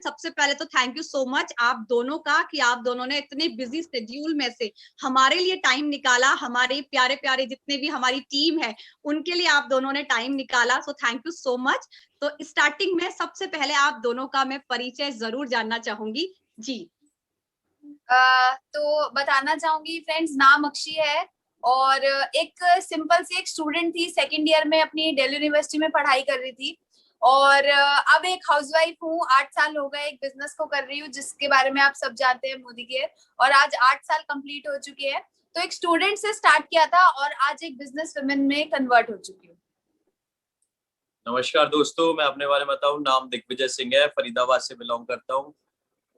सबसे पहले तो थैंक यू सो मच आप दोनों का कि आप दोनों ने इतने बिजी शेड्यूल में से हमारे लिए टाइम निकाला, हमारे प्यारे प्यारे जितने भी हमारी टीम है उनके लिए आप दोनों ने टाइम निकाला, सो थैंक यू सो मच। तो स्टार्टिंग में सबसे पहले आप दोनों का मैं परिचय जरूर जानना चाहूंगी जी। तो बताना चाहूंगी फ्रेंड्स, नाम अक्षी है और एक सिंपल सी एक स्टूडेंट थी, सेकंड ईयर में अपनी दिल्ली यूनिवर्सिटी में पढ़ाई कर रही थी और अब एक हाउसवाइफ हूँ। 8 साल हो गए एक बिजनेस को कर रही हूँ जिसके बारे में आप सब जानते हैं, मोदी केयर, और आज 8 साल कंप्लीट हो चुके हैं। तो एक स्टूडेंट से स्टार्ट किया था और आज एक बिजनेस वुमेन में कन्वर्ट हो चुकी हूँ। नमस्कार दोस्तों, मैं अपने बारे में बताऊं, नाम दिग्विजय सिंह है, फरीदाबाद से बिलोंग करता हूं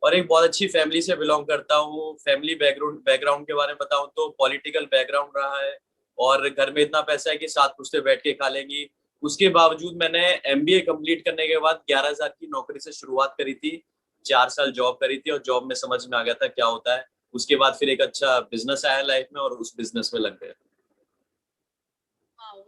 और एक बहुत अच्छी फैमिली से बिलोंग करता हूं। फैमिली बैकग्राउंड के बारे में बताऊं तो पॉलिटिकल बैकग्राउंड रहा है और घर में इतना पैसा है कि 7 पुश्ते बैठ के खा लेंगी। उसके बावजूद मैंने एमबीए कंप्लीट करने के बाद 11,000 की नौकरी से शुरुआत करी थी। 4 साल जॉब करी थी और जॉब में समझ में आ गया था क्या होता है। उसके बाद फिर एक अच्छा बिजनेस आया लाइफ में और उस बिजनेस में लग गए।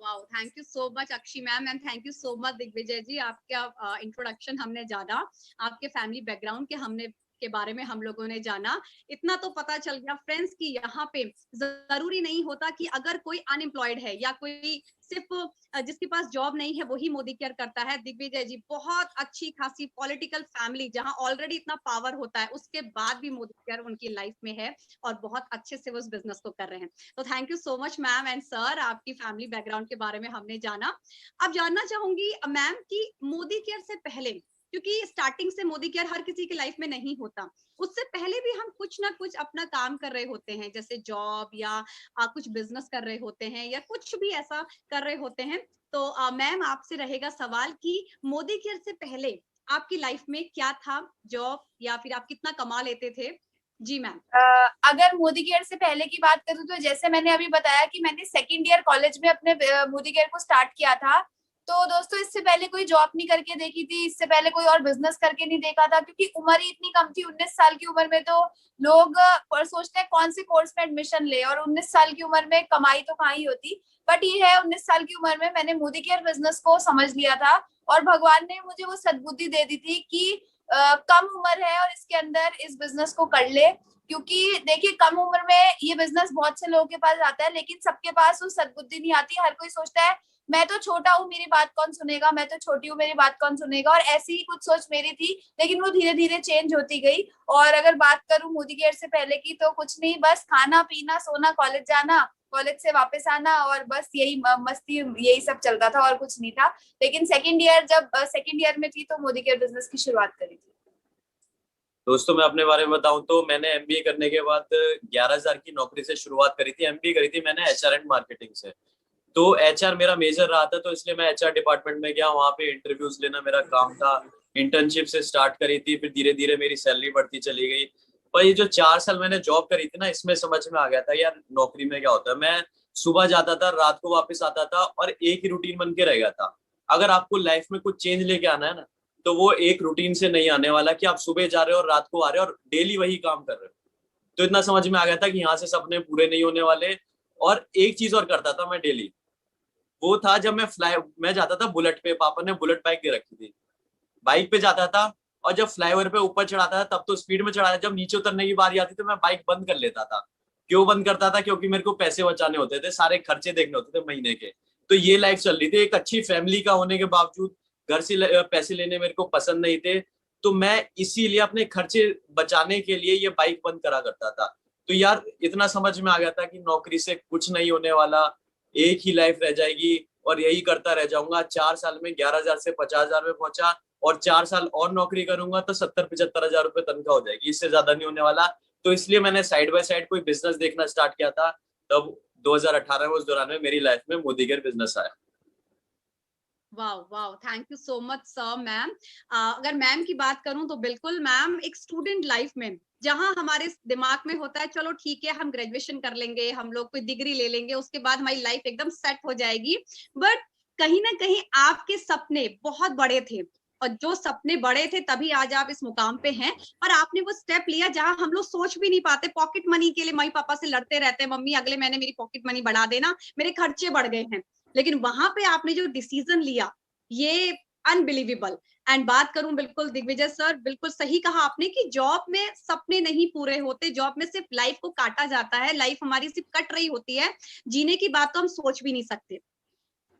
Wow, thank you so much Akshi ma'am and thank you so much Digvijay ji. आपका इंट्रोडक्शन हमने जाना, आपके फैमिली बैकग्राउंड के बारे में हम लोगों ने जाना। इतना तो पता चल गया फ्रेंड्स कि यहाँ पे जरूरी नहीं होता कि अगर कोई अनएम्प्लॉयड है या कोई सिर्फ जिसके पास जॉब नहीं है वही मोदी केयर करता है। दिग्विजय जी बहुत अच्छी खासी पॉलिटिकल फैमिली जहां ऑलरेडी इतना पावर होता है उसके बाद भी मोदी केयर उनकी लाइफ में है और बहुत अच्छे से वो उस बिजनेस को कर रहे हैं। तो thank you so much ma'am and sir, आपकी फैमिली बैकग्राउंड के बारे में हमने जाना। अब जानना चाहूंगी मैम कि मोदी केयर से पहले, क्योंकि स्टार्टिंग से मोदी केयर हर किसी की लाइफ में नहीं होता, उससे पहले भी हम कुछ ना कुछ अपना काम कर रहे होते हैं, जैसे जॉब या कुछ बिजनेस कर रहे होते हैं या कुछ भी ऐसा कर रहे होते हैं। तो मैम आपसे रहेगा सवाल कि मोदी केयर से पहले आपकी लाइफ में क्या था, जॉब या फिर आप कितना कमा लेते थे? जी मैम। अगर मोदी केयर से पहले की बात करूं तो जैसे मैंने अभी बताया कि मैंने सेकंड ईयर कॉलेज में अपने मोदी केयर को स्टार्ट किया था। तो दोस्तों इससे पहले कोई जॉब नहीं करके देखी थी, इससे पहले कोई और बिजनेस करके नहीं देखा था, क्योंकि उम्र ही इतनी कम थी। 19 साल की उम्र में तो लोग सोचते हैं कौन से कोर्स में एडमिशन ले, और 19 साल की उम्र में कमाई तो कहाँ ही होती। बट ये है, 19 साल की उम्र में मैंने मोदी केयर बिजनेस को समझ लिया था और भगवान ने मुझे वो सद्बुद्धि दे दी थी कि कम उम्र है और इसके अंदर इस बिजनेस को कर ले। क्योंकि देखिए कम उम्र में ये बिजनेस बहुत से लोगों के पास आता है, लेकिन सबके पास वो सद्बुद्धि नहीं आती। हर कोई सोचता है मैं तो छोटा हूँ, मेरी बात कौन सुनेगा, मैं तो छोटी हूँ, मेरी बात कौन सुनेगा, और ऐसी ही कुछ सोच मेरी थी। लेकिन वो धीरे धीरे चेंज होती गई। और अगर बात करूँ मोदी केयर से पहले की, तो कुछ नहीं, बस खाना पीना सोना, कॉलेज जाना, कॉलेज से वापस आना, और बस यही मस्ती, यही सब चलता था और कुछ नहीं था। लेकिन जब सेकेंड ईयर में थी तो मोदी केयर बिजनेस की शुरुआत करी थी। दोस्तों मैं अपने बारे में बताऊं तो मैंने एमबीए करने के बाद 11,000 की नौकरी से शुरुआत करी थी। एमबीए करी थी मैंने एचआर एंड मार्केटिंग से। तो एचआर मेरा मेजर रहा था, तो इसलिए मैं एचआर डिपार्टमेंट में गया, वहां पे इंटरव्यूज लेना मेरा काम था। इंटर्नशिप से स्टार्ट करी थी, फिर धीरे धीरे मेरी सैलरी बढ़ती चली गई। पर ये जो 4 साल मैंने जॉब करी थी ना, इसमें समझ में आ गया था यार नौकरी में क्या होता है। मैं सुबह जाता था, रात को वापस आता था और एक ही रूटीन बन के रह गया था। अगर आपको लाइफ में कुछ चेंज लेके आना है ना, तो वो एक रूटीन से नहीं आने वाला कि आप सुबह जा रहे हो और रात को आ रहे हो और डेली वही काम कर रहे हो। तो इतना समझ में आ गया था कि यहाँ से सपने पूरे नहीं होने वाले। और एक चीज और करता था मैं डेली, वो था जब मैं जाता था बुलेट पे। पापा ने बुलेट बाइक दे रखी थी, बाइक पे जाता था और जब फ्लाईओवर पे ऊपर चढ़ाता था तब तो स्पीड में चढ़ाता, जब नीचे उतरने की बारी आती तो मैं बाइक बंद कर लेता था। क्यों बंद करता था? क्योंकि मेरे को पैसे बचाने होते थे, सारे खर्चे देखने होते थे महीने के। तो ये लाइफ चल रही थी। एक अच्छी फैमिली का होने के बावजूद घर से पैसे लेने मेरे को पसंद नहीं थे, तो मैं इसीलिए अपने खर्चे बचाने के लिए ये बाइक बंद करा करता था। तो यार इतना समझ में आ गया था कि नौकरी से कुछ नहीं होने वाला, एक ही लाइफ रह जाएगी और यही करता रह जाऊंगा। 4 साल में 11,000 से 50,000 में पहुंचा और 4 साल और नौकरी करूंगा तो 70-75 हजार रुपए तनख्वाह हो जाएगी, इससे ज्यादा नहीं होने वाला। तो इसलिए मैंने साइड बाय साइड कोई बिजनेस देखना स्टार्ट किया था। तब 2018 में उस दौरान में मेरी लाइफ में मोदी केयर बिजनेस आया। Wow wow, thank you so much sir. Ma'am अगर मैम की बात करूं तो बिल्कुल मैम, एक स्टूडेंट लाइफ में जहां हमारे दिमाग में होता है चलो ठीक है हम ग्रेजुएशन कर लेंगे, हम लोग कोई डिग्री ले लेंगे, उसके बाद हमारी लाइफ एकदम सेट हो जाएगी। बट कहीं ना कहीं आपके सपने बहुत बड़े थे और जो सपने बड़े थे तभी आज आप इस मुकाम पे हैं। और आपने वो स्टेप लिया जहां हम लोग सोच भी नहीं पाते। पॉकेट मनी के लिए मम्मी पापा से लड़ते रहते हैं, मम्मी अगले महीने मेरी पॉकेट मनी बढ़ा देना, मेरे खर्चे बढ़ गए हैं। लेकिन वहां पे आपने जो डिसीजन लिया ये अनबिलीवेबल। एंड बात करूं बिल्कुल दिग्विजय सर, बिल्कुल सही कहा आपने कि जॉब में सपने नहीं पूरे होते, जॉब में सिर्फ लाइफ को काटा जाता है, लाइफ हमारी सिर्फ कट रही होती है, जीने की बात तो हम सोच भी नहीं सकते।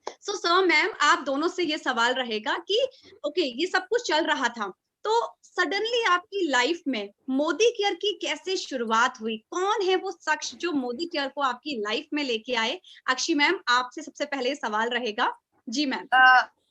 सो सर मैम, आप दोनों से ये सवाल रहेगा कि ओके ये सब कुछ चल रहा था, तो सडनली आपकी लाइफ में मोदी केयर की कैसे शुरुआत हुई? कौन है वो शख्स जो मोदी केयर को आपकी लाइफ में लेके आए? अक्षी मैम, आपसे सबसे पहले सवाल रहेगा। जी मैम।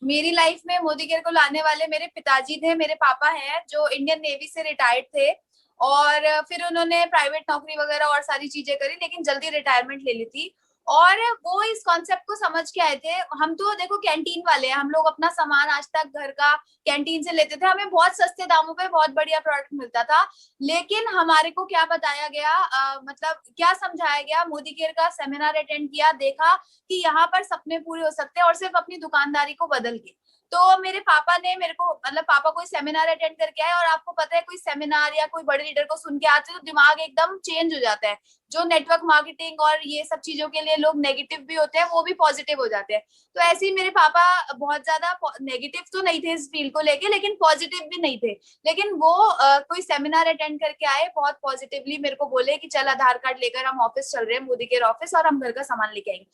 मेरी लाइफ में मोदी केयर को लाने वाले मेरे पिताजी थे, मेरे पापा हैं जो इंडियन नेवी से रिटायर्ड थे, और फिर उन्होंने प्राइवेट नौकरी वगैरह और सारी चीजें करी, लेकिन जल्दी रिटायरमेंट ले ली थी। और वो इस कॉन्सेप्ट को समझ के आए थे। हम तो देखो कैंटीन वाले हैं, हम लोग अपना सामान आज तक घर का कैंटीन से लेते थे, हमें बहुत सस्ते दामों पे बहुत बढ़िया प्रोडक्ट मिलता था। लेकिन हमारे को क्या बताया गया, मतलब क्या समझाया गया, मोदी केयर का सेमिनार अटेंड किया, देखा कि यहाँ पर सपने पूरे हो सकते हैं और सिर्फ अपनी दुकानदारी को बदल के। तो मेरे पापा ने मेरे को, मतलब पापा कोई सेमिनार अटेंड करके आए, और आपको पता है कोई सेमिनार या कोई बड़े लीडर को सुन के आते तो दिमाग एकदम चेंज हो जाता है। जो नेटवर्क मार्केटिंग और ये सब चीजों के लिए लोग नेगेटिव भी होते हैं, वो भी पॉजिटिव हो जाते हैं। तो ऐसे ही मेरे पापा बहुत ज्यादा नेगेटिव तो नहीं थे इस फील्ड को लेके, लेकिन पॉजिटिव भी नहीं थे। लेकिन वो कोई सेमिनार अटेंड करके आए, बहुत पॉजिटिवली मेरे को बोले कि चल आधार कार्ड लेकर हम ऑफिस चल रहे हैं, मोदी केयर ऑफिस, और हम घर का सामान लेके आएंगे।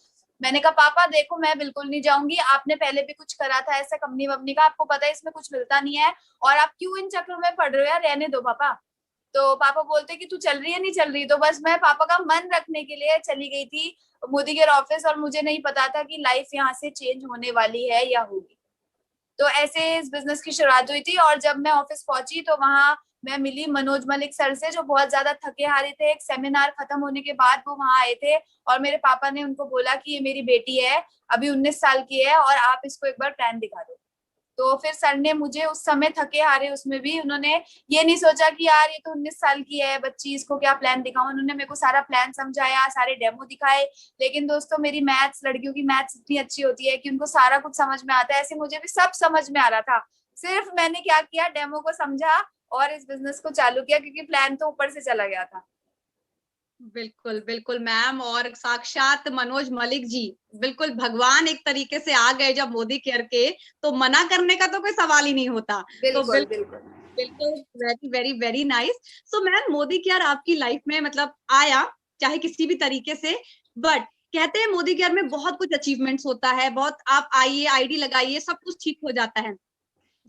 मैंने कहा पापा देखो मैं बिल्कुल नहीं जाऊंगी, आपने पहले भी कुछ करा था ऐसा कंपनी वपनी का, आपको पता है इसमें कुछ मिलता नहीं है, और आप क्यों इन चक्रों में पड़ रहे हो यार, रहने दो पापा। तो पापा बोलते कि तू चल रही है, नहीं चल रही। तो बस मैं पापा का मन रखने के लिए चली गई थी मोदी केयर ऑफिस, और मुझे नहीं पता था कि लाइफ यहाँ से चेंज होने वाली है या होगी। तो ऐसे इस बिजनेस की शुरुआत हुई थी। और जब मैं ऑफिस पहुंची तो वहां मैं मिली मनोज मलिक सर से, जो बहुत ज्यादा थके हारे थे। एक सेमिनार खत्म होने के बाद वो वहां आए थे, और मेरे पापा ने उनको बोला कि ये मेरी बेटी है, अभी 19 साल की है, और आप इसको एक बार प्लान दिखा दो। तो फिर सर ने मुझे उस समय थके हारे, उसमें भी उन्होंने ये नहीं सोचा कि यार ये तो 19 साल की है बच्ची, इसको क्या प्लान दिखाऊं। उन्होंने मेरे को सारा प्लान समझाया, सारे डेमो दिखाए। लेकिन दोस्तों मेरी मैथ्स, लड़कियों की मैथ्स इतनी अच्छी होती है कि उनको सारा कुछ समझ में आता है, ऐसे मुझे भी सब समझ में आ रहा था। सिर्फ मैंने क्या किया, डेमो को समझा और इस बिजनेस को चालू किया, क्योंकि प्लान तो ऊपर से चला गया था। बिल्कुल बिल्कुल मैम, और साक्षात मनोज मलिक जी बिल्कुल भगवान एक तरीके से आ गए जब मोदी केयर के, तो मना करने का तो कोई सवाल ही नहीं होता। तो बिल्कुल बिल्कुल बिल्कुल very very very nice. So ma'am, Modi care आपकी लाइफ में मतलब आया चाहे किसी भी तरीके से, बट कहते हैं मोदी केयर में बहुत कुछ अचीवमेंट्स होता है, बहुत आप आइए आईडी लगाइए सब कुछ ठीक हो जाता है।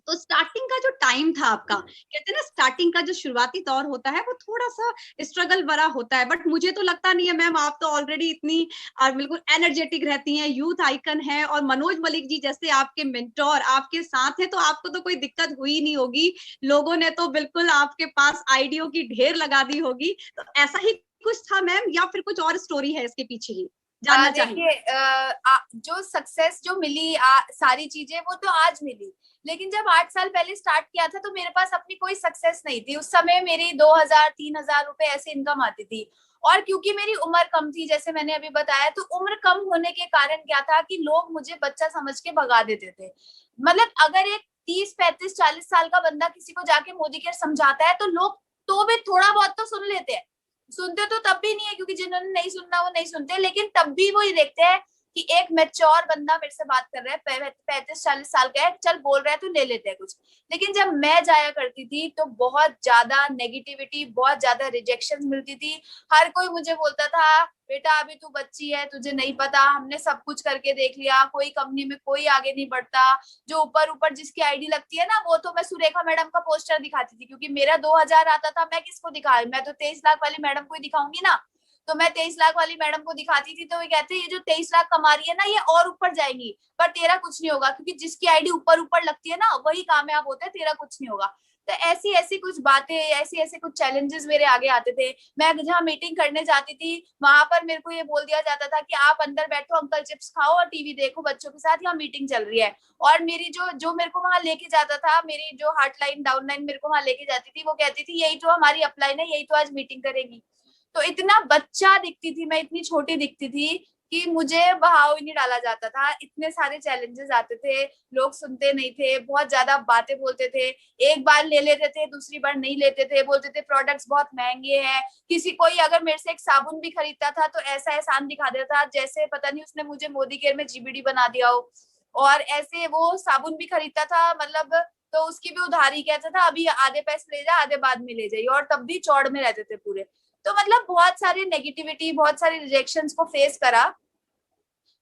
तो स्टार्टिंग का जो टाइम था आपका, कहते हैं ना स्टार्टिंग का जो शुरुआती दौर होता है वो थोड़ा सा स्ट्रगल भरा होता है, बट मुझे तो लगता नहीं है मैम, आप तो ऑलरेडी इतनी बिल्कुल एनर्जेटिक रहती हैं, यूथ आइकन है, और मनोज मलिक जी जैसे आपके मेंटोर आपके साथ हैं, तो आपको तो कोई दिक्कत हुई नहीं होगी। लोगों ने तो बिल्कुल आपके पास आइडियो की ढेर लगा दी होगी। तो ऐसा ही कुछ था मैम, या फिर कुछ और स्टोरी है इसके पीछे ही, जानना चाहिए। देखिए जो सक्सेस जो मिली, सारी चीजें वो तो आज मिली, लेकिन जब 8 साल पहले स्टार्ट किया था तो मेरे पास अपनी कोई सक्सेस नहीं थी। उस समय मेरी 2,000-3,000 रुपए ऐसे इनकम आती थी, और क्योंकि मेरी उम्र कम थी, जैसे मैंने अभी बताया, तो उम्र कम होने के कारण क्या था कि लोग मुझे बच्चा समझ के भगा देते थे। मतलब अगर एक 30-35-40 साल का बंदा किसी को जाके मोदी केयर समझाता है तो लोग तो भी थोड़ा बहुत तो सुन लेते हैं। सुनते तो तब भी नहीं है, क्योंकि जिन्होंने नहीं सुनना वो नहीं सुनते, लेकिन तब भी वो ये देखते हैं कि एक मैच्योर बंदा मेरे से बात कर रहा है, 35-40 साल का है, चल बोल रहा है तो ले लेते हैं कुछ। लेकिन जब मैं जाया करती थी तो बहुत ज्यादा नेगेटिविटी, बहुत ज्यादा रिजेक्शन मिलती थी। हर कोई मुझे बोलता था बेटा अभी तू बच्ची है, तुझे नहीं पता, हमने सब कुछ करके देख लिया, कोई कंपनी में कोई आगे नहीं बढ़ता। जो ऊपर ऊपर जिसकी आईडी लगती है ना, वो तो मैं सुरेखा मैडम का पोस्टर दिखाती थी, क्योंकि मेरा 2,000 आता था, मैं किसको दिखा, मैं तो 23 लाख वाली मैडम को ही दिखाऊंगी ना। तो मैं 23 लाख वाली मैडम को दिखाती थी, तो वो कहते ये जो 23 लाख कमा रही है ना, ये और ऊपर जाएंगी, पर तेरा कुछ नहीं होगा, क्योंकि जिसकी आईडी ऊपर ऊपर लगती है ना वही कामयाब होता है, तेरा कुछ नहीं होगा। तो ऐसी ऐसी कुछ बातें, ऐसे ऐसे कुछ चैलेंजेस मेरे आगे आते थे। मैं जहाँ मीटिंग करने जाती थी वहां पर मेरे को ये बोल दिया जाता था कि आप अंदर बैठो, अंकल चिप्स खाओ और टीवी देखो बच्चों के साथ, यहाँ मीटिंग चल रही है। और मेरी जो जो मेरे को वहां लेके जाता था, मेरी जो हार्ट लाइन डाउन लाइन मेरे को वहां लेके जाती थी, वो कहती थी यही तो हमारी अपलाइन है, यही तो आज मीटिंग करेगी। तो इतना बच्चा दिखती थी मैं, इतनी छोटी दिखती थी कि मुझे बहाव ही नहीं डाला जाता था। इतने सारे चैलेंजेस आते थे, लोग सुनते नहीं थे, बहुत ज्यादा बातें बोलते थे। एक बार ले लेते थे, दूसरी बार नहीं लेते थे, बोलते थे प्रोडक्ट्स बहुत महंगे हैं। किसी कोई अगर मेरे से एक साबुन भी खरीदता था तो ऐसा एहसान दिखा देता था जैसे पता नहीं उसने मुझे मोदी केयर में जीबीडी बना दिया हो। और ऐसे वो साबुन भी खरीदता था, मतलब तो उसकी भी उधारी कहता था अभी आधे पैसे ले जा, आधे बाद में ले जाइए, और तब भी चौड़ में रहते थे पूरे। तो मतलब बहुत सारी नेगेटिविटी, बहुत सारी रिजेक्शंस को फेस करा,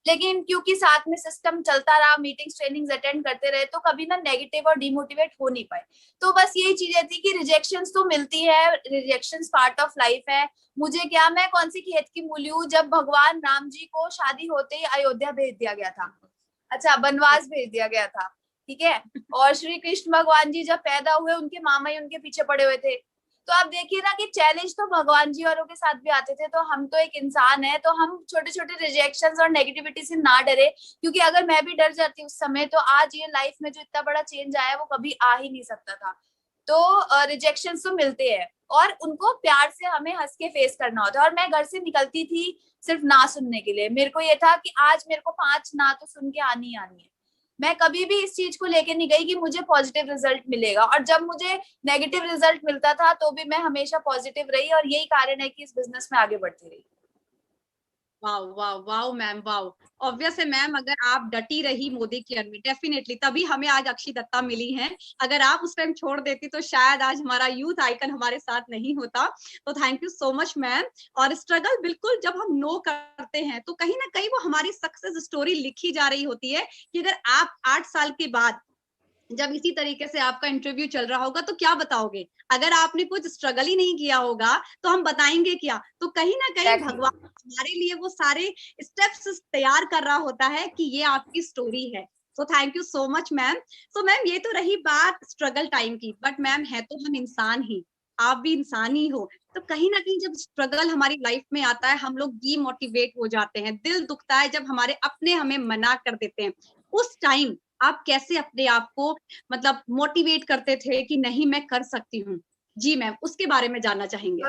लेकिन क्योंकि साथ में सिस्टम चलता रहा, मीटिंग्स ट्रेनिंग्स अटेंड करते रहे, तो कभी ना नेगेटिव और डिमोटिवेट हो नहीं पाए। तो बस यही चीजें थी कि रिजेक्शंस तो मिलती है, रिजेक्शंस पार्ट ऑफ लाइफ है। मुझे क्या, मैं कौन सी खेत की मूली हूँ, जब भगवान राम जी को शादी होते ही अयोध्या भेज दिया गया था, अच्छा बनवास भेज दिया गया था, ठीक है। और श्री कृष्ण भगवान जी जब पैदा हुए, उनके मामा ही उनके पीछे पड़े हुए थे। तो आप देखिए ना कि चैलेंज तो भगवान जी औरों के साथ भी आते थे, तो हम तो एक इंसान है, तो हम छोटे छोटे रिजेक्शंस और नेगेटिविटी से ना डरे, क्योंकि अगर मैं भी डर जाती उस समय, तो आज ये लाइफ में जो इतना बड़ा चेंज आया वो कभी आ ही नहीं सकता था। तो रिजेक्शंस तो मिलते हैं, और उनको प्यार से हमें हंस के फेस करना होता है। और मैं घर से निकलती थी सिर्फ ना सुनने के लिए, मेरे को ये था कि आज मेरे को 5 ना तो सुन के आनी है। मैं कभी भी इस चीज को लेके नहीं गई कि मुझे पॉजिटिव रिजल्ट मिलेगा, और जब मुझे नेगेटिव रिजल्ट मिलता था तो भी मैं हमेशा पॉजिटिव रही, और यही कारण है कि इस बिजनेस में आगे बढ़ती रही। Wow wow wow ma'am, wow. Obvious है मैम, अगर आप डटी रही मोदी केयर में, डेफिनेटली तभी हमें आज अक्षी दत्ता मिली हैं। अगर आप उस टाइम छोड़ देती तो शायद आज हमारा यूथ आइकन हमारे साथ नहीं होता। तो thank you so much ma'am. और स्ट्रगल बिल्कुल जब हम नो करते हैं तो कहीं ना कहीं वो हमारी सक्सेस स्टोरी लिखी जा रही होती है कि अगर आप 8 साल के बाद जब इसी तरीके से आपका इंटरव्यू चल रहा होगा तो क्या बताओगे। अगर आपने कुछ स्ट्रगल ही नहीं किया होगा तो हम बताएंगे क्या। तो कहीं ना कहीं भगवान हमारे लिए वो सारे स्टेप्स तैयार कर रहा होता है कि ये आपकी स्टोरी है। तो thank you so much ma'am. तो मैम ये तो रही बात स्ट्रगल टाइम की, बट मैम है तो हम इंसान ही, आप भी इंसान ही हो। तो कहीं ना कहीं जब स्ट्रगल हमारी लाइफ में आता है हम लोग डीमोटिवेट हो जाते हैं, दिल दुखता है जब हमारे अपने हमें मना कर देते हैं। उस टाइम आप कैसे अपने आप को मतलब मोटिवेट करते थे कि नहीं मैं कर सकती हूँ। जी मैम, उसके बारे में जानना चाहेंगे।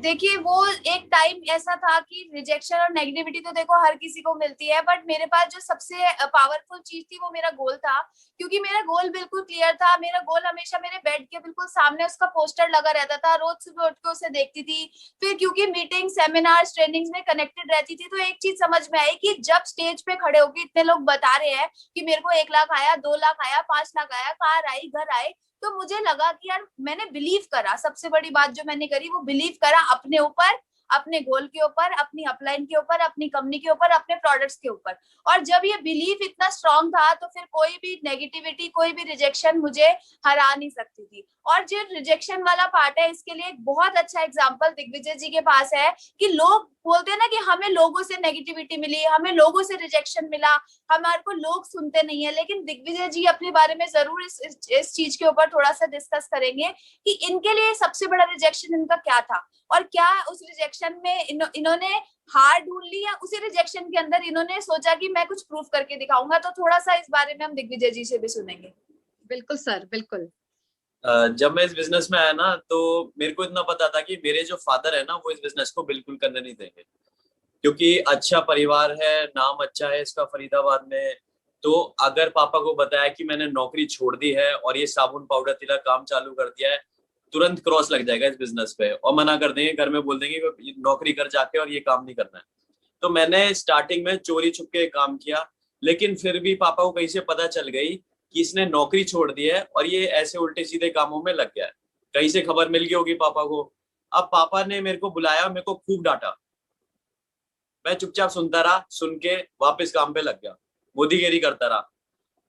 देखिए वो एक टाइम ऐसा था कि रिजेक्शन और नेगेटिविटी तो देखो हर किसी को मिलती है, बट मेरे पास जो सबसे पावरफुल चीज थी वो मेरा गोल था। क्योंकि मेरा गोल बिल्कुल क्लियर था, मेरा गोल हमेशा मेरे बेड के बिल्कुल सामने उसका पोस्टर लगा रहता था, रोज सुबह उठ के उसे देखती थी। फिर क्योंकि मीटिंग सेमिनार ट्रेनिंग्स में कनेक्टेड रहती थी, तो एक चीज समझ में आई कि जब स्टेज पे खड़े होकर इतने लोग बता रहे हैं कि मेरे को 1 लाख आया, 2 लाख आया, 5 लाख आया, कार आई, घर आए, तो मुझे लगा कि यार मैंने बिलीव करा। सबसे बड़ी बात जो मैंने करी वो बिलीव करा अपने ऊपर, अपने गोल के ऊपर, अपनी अपलाइन के ऊपर, अपनी कंपनी के ऊपर, अपने प्रोडक्ट्स के ऊपर। और जब ये बिलीफ इतना स्ट्रांग था तो फिर कोई भी नेगेटिविटी, कोई भी रिजेक्शन मुझे हरा नहीं सकती थी। और जो रिजेक्शन वाला पार्ट है, इसके लिए एक बहुत अच्छा एग्जांपल दिग्विजय जी के पास है कि लोग बोलते हैं ना कि हमें लोगों से नेगेटिविटी मिली, हमें लोगों से रिजेक्शन मिला, हमारे को लोग सुनते नहीं है। लेकिन दिग्विजय जी अपने बारे में जरूर इस चीज के ऊपर थोड़ा सा डिस्कस करेंगे कि इनके लिए सबसे बड़ा रिजेक्शन इनका क्या था, और क्या उस रिजेक्शन में इन्होंने हार ढूंढ ली, या उसी रिजेक्शन के अंदर इन्होंने सोचा कि मैं कुछ प्रूफ करके दिखाऊंगा। तो थोड़ा सा इस बारे में हम दिग्विजय जी से भी सुनेंगे। बिल्कुल सर, बिल्कुल। जब मैं इस बिजनेस में आया ना तो मेरे को इतना पता था कि मेरे जो फादर है ना वो इस बिजनेस को बिल्कुल करने नहीं देंगे, क्योंकि अच्छा परिवार है, नाम अच्छा है इसका फरीदाबाद में। तो अगर पापा को बताया कि मैंने नौकरी छोड़ दी है और ये साबुन पाउडर तिलक काम चालू कर दिया है, तुरंत क्रॉस लग जाएगा इस बिजनेस पे और मना कर देंगे, घर में बोल देंगे कि नौकरी कर जाके और ये काम नहीं करना है। तो मैंने स्टार्टिंग में चोरी छुपके काम किया, लेकिन फिर भी पापा को कहीं से पता चल गई कि इसने नौकरी छोड़ दी है और ये ऐसे उल्टे सीधे कामों में लग गया है। कहीं से खबर मिल गई होगी पापा को। अब पापा ने मेरे को बुलाया, मेरे को खूब डांटा, मैं चुपचाप सुनता रहा, सुन के वापस काम पे लग गया, मोदीगिरी करता रहा।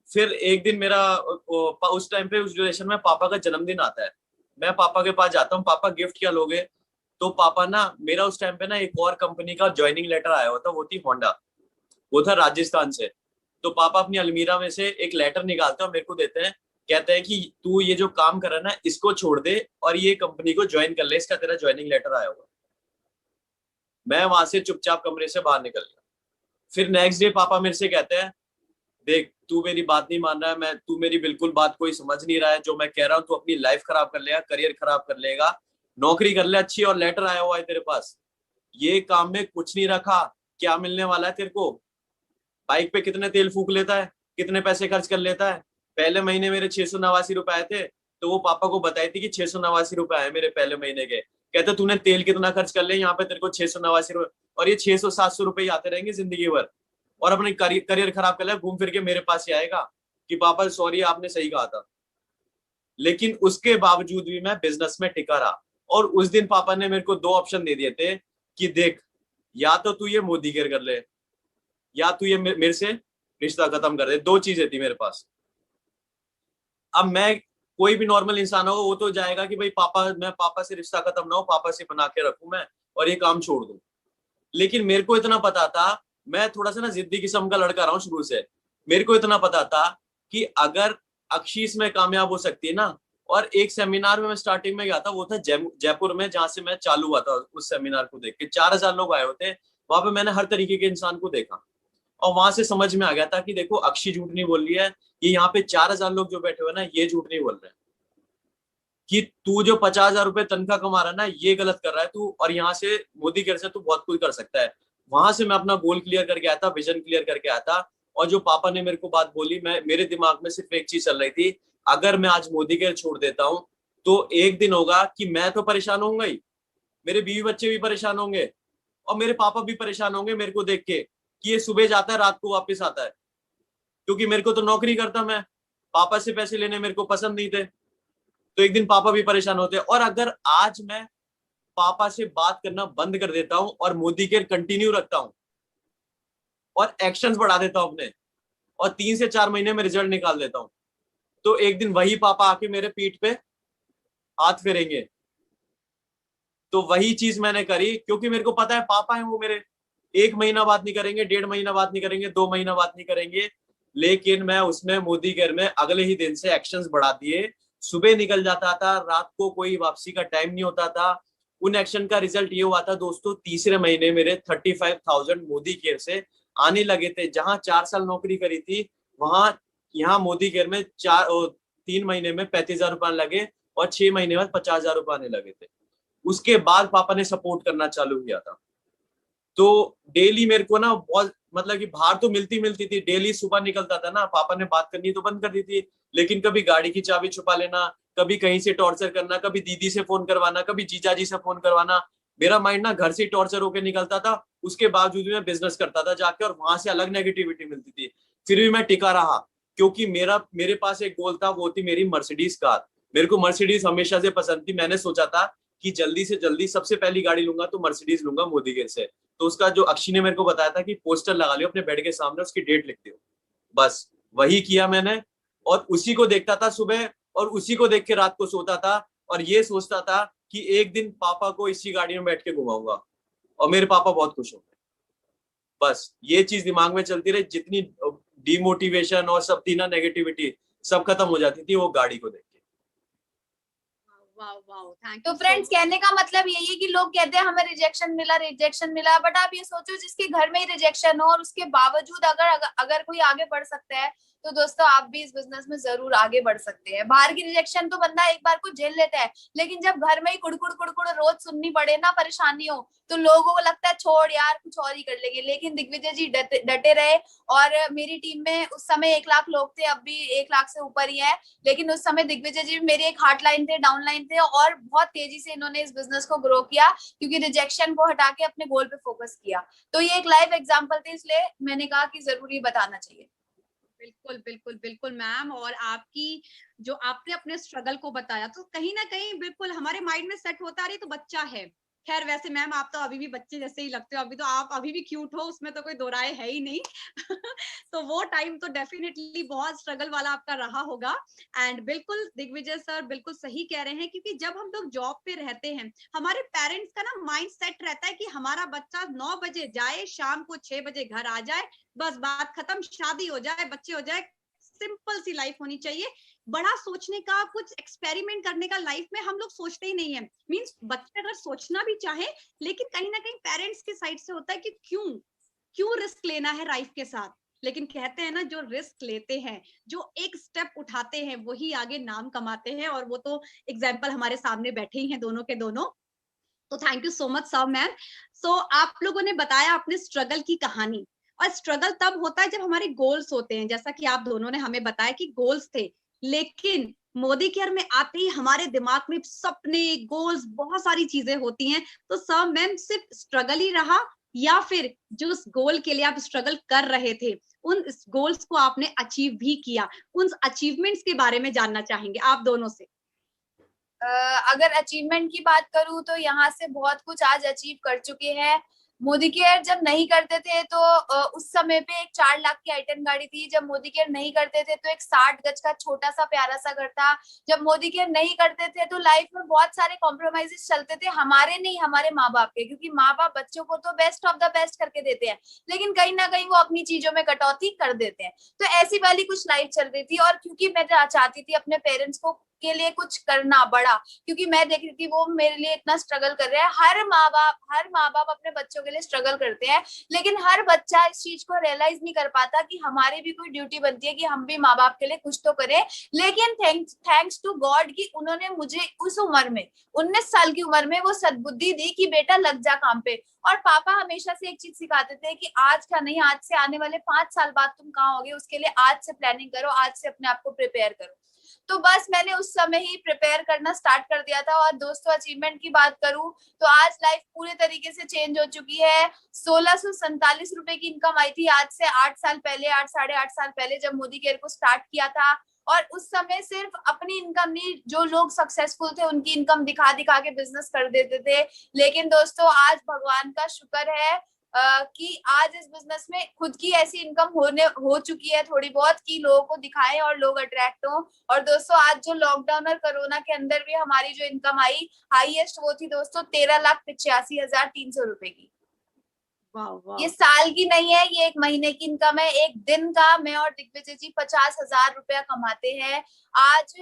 फिर एक दिन मेरा उस टाइम पे उस ड्यूरेशन में पापा का जन्मदिन आता है, मैं पापा के पास जाता हूँ, पापा गिफ्ट क्या लोगे। तो पापा ना मेरा उस टाइम पे ना एक और कंपनी का ज्वाइनिंग लेटर आया हुआ था, वो थी होंडा, वो था राजस्थान से। तो पापा अपनी अलमीरा में से एक लेटर निकालते हैं और मेरे को देते हैं, कहते हैं कि तू ये जो काम कर रहा है ना इसको छोड़ दे और ये कंपनी को ज्वाइन कर ले, इसका तेरा ज्वाइनिंग लेटर आया हुआ। मैं वहां से चुपचाप कमरे से बाहर निकल गया। फिर नेक्स्ट डे पापा मेरे से कहते हैं, देख तू मेरी बात नहीं मान रहा है, मैं तू मेरी बिल्कुल बात कोई समझ नहीं रहा है, जो मैं कह रहा हूँ तू अपनी लाइफ खराब कर लेगा, करियर खराब कर लेगा, नौकरी कर ले अच्छी और लेटर आया हुआ है तेरे पास, ये काम में कुछ नहीं रखा, क्या मिलने वाला है तेरे को। बाइक पे कितने तेल फूक लेता है, कितने पैसे खर्च कर लेता है। पहले महीने मेरे 689 रुपए आए थे, तो वो पापा को बताई थी कि 689 रुपए आए मेरे पहले महीने के। कहते तूने तेल कितना खर्च कर ले, यहाँ पे तेरे को 689 रुपए, और ये 600-700 रुपए आते रहेंगे जिंदगी भर, और अपने करियर खराब कर ले, घूम फिर के मेरे पास ही आएगा कि पापा सॉरी आपने सही कहा था। लेकिन उसके बावजूद भी मैं बिजनेस में टिका रहा। और उस दिन पापा ने मेरे को 2 ऑप्शन दे दिए थे कि देख, या तो तू ये मोदी केयर कर ले, या तू ये मेरे से रिश्ता खत्म कर दे। 2 चीजें थी मेरे पास। अब मैं, कोई भी नॉर्मल इंसान होगा वो तो जाएगा कि भाई मैं पापा से रिश्ता खत्म ना हो, पापा से बना के रखूं मैं और ये काम छोड़ दूं। लेकिन मेरे को इतना पता था, मैं थोड़ा सा ना जिद्दी किस्म का लड़का रहा हूँ शुरू से। मेरे को इतना पता था कि अगर अक्षीस में कामयाब हो सकती है ना। और एक सेमिनार में मैं स्टार्टिंग में गया था, वो था जयपुर में, जहां से मैं चालू हुआ था। उस सेमिनार को देख के 4000 लोग आए होते। वहां पे मैंने हर तरीके के इंसान को देखा और वहां से समझ में आ गया था कि देखो, अक्षी झूठ नहीं बोल रही है, ये यहाँ पे 4000 लोग जो बैठे हुए ना, ये झूठ नहीं बोल रहे हैं कि तू जो 50,000 रुपए तनख्वाह कमा रहा है ना, ये गलत कर रहा है तू, और यहाँ से मोदी केयर से तू बहुत कुछ कर सकता है। वहां से मैं अपना गोल क्लियर करके आया था, विजन क्लियर करके आया था। और जो पापा ने मेरे को बात बोली, मेरे दिमाग में सिर्फ एक चीज चल रही थी, अगर मैं आज मोदी केयर छोड़ देता हूँ तो एक दिन होगा कि मैं तो परेशान होऊंगा ही, मेरे बीवी बच्चे भी परेशान होंगे और मेरे पापा भी परेशान होंगे मेरे को देख के कि ये सुबह जाता है रात को वापस आता है। क्योंकि मेरे को तो नौकरी करता, मैं पापा से पैसे लेने मेरे को पसंद नहीं थे, तो एक दिन पापा भी परेशान होते। और अगर आज मैं पापा से बात करना बंद कर देता हूं और मोदी केयर कंटिन्यू रखता हूं और एक्शंस बढ़ा देता हूं अपने, और 3 से 4 महीने में रिजल्ट निकाल देता हूं, तो एक दिन वही पापा आके मेरे पीठ पे हाथ फेरेंगे। तो वही चीज मैंने करी, क्योंकि मेरे को पता है पापा है वो मेरे, 1 महीना बात नहीं करेंगे, 1.5 महीना बात नहीं करेंगे, 2 महीना बात नहीं करेंगे। लेकिन मैं उसमें मोदी केयर में अगले ही दिन से एक्शंस बढ़ा दिए। सुबह निकल जाता था, रात को कोई वापसी का टाइम नहीं होता था। उन एक्शन का रिजल्ट ये हुआ था दोस्तों, तीसरे महीने मेरे 35,000 मोदी केयर से आने लगे थे। जहां 4 साल नौकरी करी थी, वहां यहाँ मोदी केयर में 3 महीने में 35,000 रुपए लगे और 6 महीने में 50,000 रुपए आने लगे थे। उसके बाद पापा ने सपोर्ट करना चालू किया था। तो डेली मेरे को ना बहुत, मतलब कि बाहर तो मिलती थी, डेली सुबह निकलता था ना, पापा ने बात करनी तो बंद कर दी थी, लेकिन कभी गाड़ी की चाबी छुपा लेना, कभी कहीं से टॉर्चर करना, कभी दीदी से फोन करवाना, कभी जीजाजी से फोन करवाना। मेरा माइंड ना घर से टॉर्चर होकर निकलता था। उसके बावजूद भी मैं बिजनेस करता था जाके, और वहां से अलग नेगेटिविटी मिलती थी, फिर भी मैं टिका रहा। क्योंकि मेरे पास एक गोल था, वो थी मेरी मर्सिडीज कार। मेरे को मर्सिडीज हमेशा से पसंद थी। मैंने सोचा था कि जल्दी से जल्दी सबसे पहली गाड़ी लूंगा तो मर्सिडीज लूंगा मोदी केयर से। तो उसका जो अक्षी ने मेरे को बताया था कि पोस्टर लगा लियो अपने बेड के सामने, उसकी डेट लिख दियो, बस वही किया मैंने। और उसी को देखता था सुबह, और उसी को देख के रात को सोता था, और ये सोचता था कि एक दिन पापा को इसी गाड़ी में बैठ के घुमाऊंगा और मेरे पापा बहुत खुश होंगे। बस ये चीज दिमाग में चलती रही। जितनी डिमोटिवेशन और सब थी ना, नेगेटिविटी, सब खत्म हो जाती थी वो गाड़ी को देख के। वाओ वाओ, थैंक तो यू फ्रेंड्स, कहने का मतलब यही है कि लोग कहते हैं हमें रिजेक्शन मिला, बट आप ये सोचो जिसके घर में ही रिजेक्शन हो और उसके बावजूद अगर कोई आगे बढ़ सकता है, तो दोस्तों आप भी इस बिजनेस में जरूर आगे बढ़ सकते हैं। बाहर की रिजेक्शन तो बंदा एक बार को झेल लेता है, लेकिन जब घर में ही कुड़कुड़ रोज सुननी पड़े ना परेशानी हो, तो लोगों को लगता है छोड़ यार कुछ और ही कर लेंगे। लेकिन दिग्विजय जी डटे रहे, और मेरी टीम में उस समय 1 लाख लोग थे, अब भी 1 लाख से ऊपर ही है, लेकिन उस समय दिग्विजय जी मेरे एक हार्ट लाइन थे, डाउन लाइन थे, और बहुत तेजी से इन्होंने इस बिजनेस को ग्रो किया, क्योंकि रिजेक्शन को हटा के अपने गोल पे फोकस किया। तो ये एक लाइव एग्जांपल थे, इसलिए मैंने कहा कि जरूर ये बताना चाहिए। बिल्कुल बिल्कुल बिल्कुल मैम, और आपकी जो आपने अपने स्ट्रगल को बताया, तो कहीं ना कहीं बिल्कुल हमारे माइंड में सेट होता रही तो बच्चा है। खैर वैसे मैम आप तो अभी भी बच्चे जैसे ही लगते हो, अभी तो आप अभी भी क्यूट हो, उसमें तो कोई दो राय है ही नहीं। तो वो टाइम तो डेफिनेटली बहुत स्ट्रगल वाला आपका रहा होगा। एंड बिल्कुल दिग्विजय सर बिल्कुल सही कह रहे हैं, क्योंकि जब हम लोग जॉब पे रहते हैं, हमारे पेरेंट्स का ना माइंड सेट रहता है कि हमारा बच्चा 9 बजे जाए, शाम को 6 बजे घर आ जाए, बस बात खत्म, शादी हो जाए, बच्चे हो जाए, सिंपल सी लाइफ होनी चाहिए। बड़ा सोचने का, कुछ एक्सपेरिमेंट करने का लाइफ में हम लोग सोचते ही नहीं है। मींस बच्चे अगर सोचना भी चाहे, लेकिन कहीं ना कहीं पेरेंट्स की साइड से होता है कि क्यों रिस्क लेना है लाइफ के साथ। लेकिन कहते हैं ना, जो रिस्क लेते हैं, जो एक स्टेप उठाते हैं, वही आगे नाम कमाते हैं, और वो तो एग्जाम्पल हमारे सामने बैठे ही हैं दोनों के दोनों। तो thank you so much sir ma'am. So आप लोगों ने बताया अपने स्ट्रगल की कहानी, और स्ट्रगल तब होता है जब हमारे गोल्स होते हैं, जैसा कि आप दोनों ने हमें बताया कि गोल्स थे, लेकिन मोदी केयर में आते ही हमारे दिमाग में सपने, गोल्स, बहुत सारी चीजें होती हैं। तो सर मैम सिर्फ स्ट्रगल ही रहा, या फिर जो उस गोल के लिए आप स्ट्रगल कर रहे थे उन गोल्स को आपने अचीव भी किया? उन अचीवमेंट्स के बारे में जानना चाहेंगे आप दोनों से। अगर अचीवमेंट की बात करूं तो यहाँ से बहुत कुछ आज अचीव कर चुके हैं। मोदी केयर जब नहीं करते थे तो उस समय पे एक 4 लाख की i10 गाड़ी थी। जब मोदी केयर नहीं करते थे तो एक 60 गज का छोटा सा प्यारा सा घर था। जब मोदी केयर नहीं करते थे तो लाइफ में बहुत सारे कॉम्प्रोमाइजेस चलते थे, हमारे नहीं, हमारे माँ बाप के, क्योंकि माँ बाप बच्चों को तो बेस्ट ऑफ द बेस्ट करके देते हैं, लेकिन कहीं ना कहीं वो अपनी चीजों में कटौती कर देते हैं। तो ऐसी वाली कुछ लाइफ चल रही थी, और क्योंकि मैं चाहती थी अपने पेरेंट्स को के लिए कुछ करना बड़ा, क्योंकि मैं देख रही थी वो मेरे लिए इतना स्ट्रगल कर रहे हैं। हर माँ बाप अपने बच्चों के लिए स्ट्रगल करते हैं, लेकिन हर बच्चा इस चीज को रियलाइज नहीं कर पाता कि हमारी भी कोई ड्यूटी बनती है कि हम भी माँ बाप के लिए कुछ तो करें। लेकिन थैंक्स टू गॉड कि उन्होंने मुझे उस उम्र में, 19 साल की उम्र में, वो सद्बुद्धि दी कि बेटा लग जा काम पे। और पापा हमेशा से एक चीज सिखाते थे कि आज का नहीं, आज से आने वाले 5 साल बाद तुम कहाँ होगे, उसके लिए आज से प्लानिंग करो, आज से अपने आप को प्रिपेयर करो। तो बस मैंने उस समय ही प्रिपेयर करना स्टार्ट कर दिया था। और दोस्तों अचीवमेंट की बात करूं तो आज लाइफ पूरे तरीके से चेंज हो चुकी है। 1647 रुपए की इनकम आई थी आज से 8 साल पहले, 8 साढ़े 8 साल पहले, जब मोदी केयर को स्टार्ट किया था। और उस समय सिर्फ अपनी इनकम नहीं, जो लोग सक्सेसफुल थे उनकी इनकम दिखा दिखा के बिजनेस कर देते थे। लेकिन दोस्तों आज भगवान का शुक्र है कि आज इस बिजनेस में खुद की ऐसी इनकम हो चुकी है थोड़ी बहुत, कि लोगों को दिखाएं और लोग अट्रैक्ट हो। और दोस्तों आज जो लॉकडाउन और कोरोना के अंदर भी हमारी जो इनकम आई हाईएस्ट, वो थी दोस्तों 13,85,300 रुपए की। ये साल की नहीं है, ये एक महीने की इनकम है। एक दिन का मैं और दिग्विजय जी 50,000 रुपया कमाते हैं। आज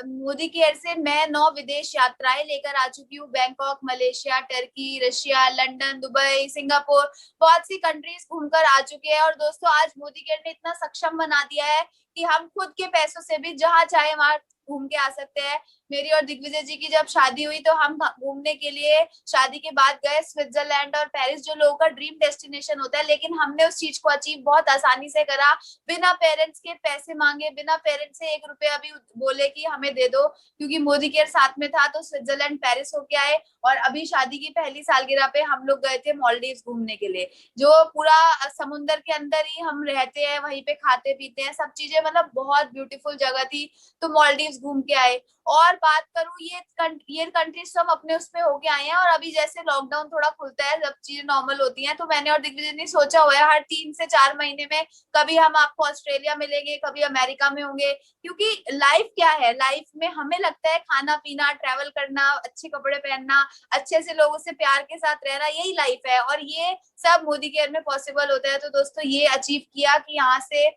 मोदी केयर से मैं 9 विदेश यात्राएं लेकर आ चुकी हूँ। Bangkok, Malaysia, Turkey, Russia, London, Dubai, Singapore, बहुत सी कंट्रीज घूमकर आ चुके हैं। और दोस्तों आज मोदी केयर ने इतना सक्षम बना दिया है कि हम खुद के पैसों से भी जहां चाहे वहां घूम के आ सकते हैं। मेरी और दिग्विजय जी की जब शादी हुई तो हम घूमने के लिए शादी के बाद गए स्विट्जरलैंड और पेरिस, जो लोगों का ड्रीम डेस्टिनेशन होता है। लेकिन हमने उस चीज को अचीव बहुत आसानी से करा, बिना पेरेंट्स के पैसे मांगे, बिना पेरेंट्स से 1 रुपया भी बोले कि हमें दे दो, क्योंकि मोदी केयर साथ में था। तो स्विट्जरलैंड, पेरिस होके आए। और अभी शादी की पहली सालगिरह पे हम लोग गए थे मालदीव्स घूमने के लिए, जो पूरा समुद्र के अंदर ही हम रहते हैं, वहीं पे खाते पीते हैं, सब चीजें, मतलब बहुत ब्यूटीफुल जगह थी। तो मालदीव्स घूम के आए। और बात करूं ये कंट्रीज तो हम अपने उसमें होके आए हैं। और अभी जैसे लॉकडाउन थोड़ा खुलता है, जब चीजें नॉर्मल होती हैं, तो मैंने और दिग्विजय ने सोचा हुआ है हर 3 से 4 महीने में कभी हम आपको ऑस्ट्रेलिया मिलेंगे, कभी अमेरिका में होंगे। क्योंकि लाइफ क्या है, लाइफ में हमें लगता है खाना पीना, ट्रैवल करना, अच्छे कपड़े पहनना, अच्छे से लोगों से प्यार के साथ रहना, यही लाइफ है। और ये सब मोदी केयर में पॉसिबल होता है। तो दोस्तों ये अचीव किया कि यहाँ से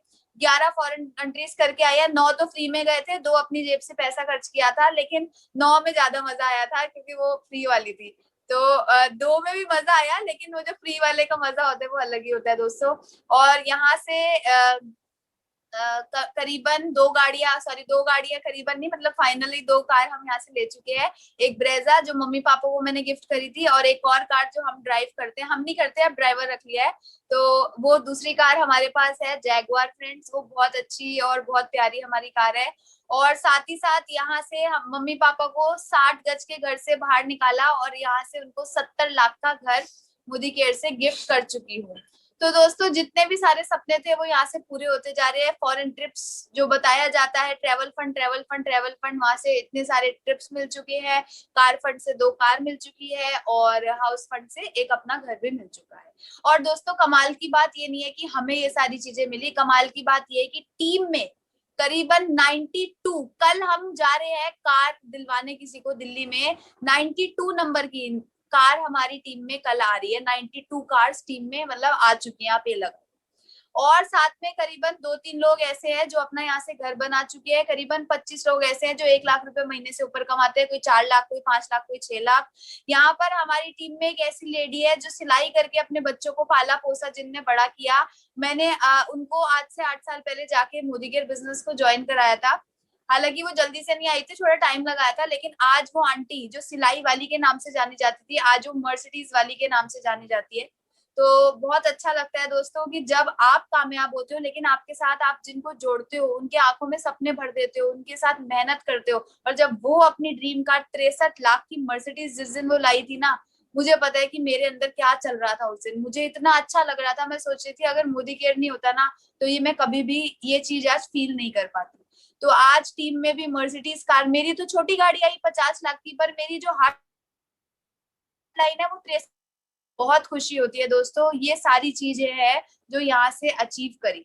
11 फॉरेन कंट्रीज करके आया। 9 तो फ्री में गए थे, 2 अपनी जेब से पैसा खर्च किया था, लेकिन 9 में ज्यादा मजा आया था क्योंकि वो फ्री वाली थी। तो 2 में भी मजा आया, लेकिन वो जो फ्री वाले का मजा होता है वो अलग ही होता है दोस्तों। और यहाँ से करीबन 2 गाड़ियां करीबन नहीं, मतलब फाइनली 2 कार हम यहाँ से ले चुके हैं। एक ब्रेजा जो मम्मी पापा को मैंने गिफ्ट करी थी, और एक और कार जो हम ड्राइव करते हैं, हम नहीं करते, अब ड्राइवर रख लिया है। तो वो दूसरी कार हमारे पास है, जैगुआर फ्रेंड्स, वो बहुत अच्छी और बहुत प्यारी हमारी कार है। और साथ ही साथ यहाँ से हम मम्मी पापा को 60 गज के घर से बाहर निकाला, और यहाँ से उनको 70 लाख का घर मोदी केयर से गिफ्ट कर चुकी हूँ। तो दोस्तों जितने भी सारे सपने थे वो यहाँ से पूरे होते जा रहे हैं। फॉरेन ट्रिप्स जो बताया जाता है, ट्रेवल फंड, वहां से इतने सारे ट्रिप्स मिल चुके हैं। कार फंड से 2 कार मिल चुकी है, और हाउस फंड से एक अपना घर भी मिल चुका है। और दोस्तों कमाल की बात ये नहीं है कि हमें ये सारी चीजें मिली, कमाल की बात ये है कि टीम में करीबन 92, कल हम जा रहे हैं कार दिलवाने किसी को दिल्ली में, 92 नंबर की कार हमारी टीम में कल आ रही है। 92 कार्स टीम में मतलब आ चुकी हैं, आप ये लगा। और साथ में करीबन 2-3 लोग ऐसे हैं जो अपना यहाँ से घर बना चुके हैं। करीबन 25 लोग ऐसे हैं जो 1 लाख रुपए महीने से ऊपर कमाते हैं, कोई 4 लाख, कोई 5 लाख, कोई 6 लाख। यहाँ पर हमारी टीम में एक ऐसी लेडी है जो सिलाई करके अपने बच्चों को पाला पोसा, जिनने बड़ा किया। मैंने उनको आज से 8 साल पहले जाके मोदी केयर बिजनेस को ज्वाइन कराया था। हालांकि वो जल्दी से नहीं आई थी, थोड़ा टाइम लगाया था, लेकिन आज वो आंटी जो सिलाई वाली के नाम से जानी जाती थी, आज वो मर्सिडीज वाली के नाम से जानी जाती है। तो बहुत अच्छा लगता है दोस्तों कि जब आप कामयाब होते हो, लेकिन आपके साथ आप जिनको जोड़ते हो, उनके आंखों में सपने भर देते हो, उनके साथ मेहनत करते हो, और जब वो अपनी ड्रीम कार 63 लाख की मर्सिडीज जिस दिन वो लाई थी ना, मुझे पता है कि मेरे अंदर क्या चल रहा था उस दिन, मुझे इतना अच्छा लग रहा था, मैं सोच रही थी अगर मोदी केयर नहीं होता ना तो ये मैं कभी भी ये चीज आज फील नहीं कर पाती। तो आज टीम में भी मर्सिडीज कार, मेरी तो छोटी गाड़ी आई 50 लाख की, पर मेरी जो हार्ट लाइन है वो 63। बहुत खुशी होती है दोस्तों, ये सारी चीजें हैं जो यहाँ से अचीव करी।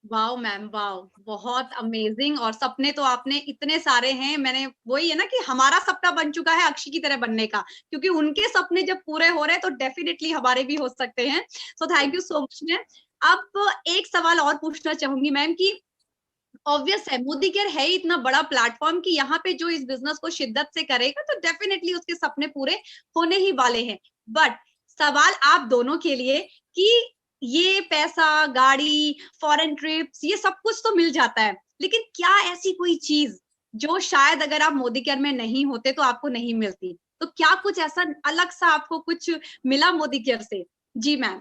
वाओ मैम, वाओ, बहुत अमेजिंग। और सपने तो आपने इतने सारे हैं, मैंने वही है ना कि हमारा सपना बन चुका है अक्षी की तरह बनने का, क्योंकि उनके सपने जब पूरे हो रहे हैं तो डेफिनेटली हमारे भी हो सकते हैं। सो thank you so much ma'am. अब एक सवाल और पूछना चाहूंगी मैम कि ऑब्वियस है मोदी केयर है ही इतना बड़ा प्लेटफॉर्म कि यहाँ पे जो इस बिजनेस को शिद्दत से करेगा तो डेफिनेटली उसके सपने पूरे होने ही वाले हैं। बट सवाल आप दोनों के लिए कि ये पैसा, गाड़ी, फॉरेन ट्रिप्स, ये सब कुछ तो मिल जाता है, लेकिन क्या ऐसी कोई चीज जो शायद अगर आप मोदी केयर में नहीं होते तो आपको नहीं मिलती? तो क्या कुछ ऐसा अलग सा आपको कुछ मिला मोदी केयर से? जी मैम।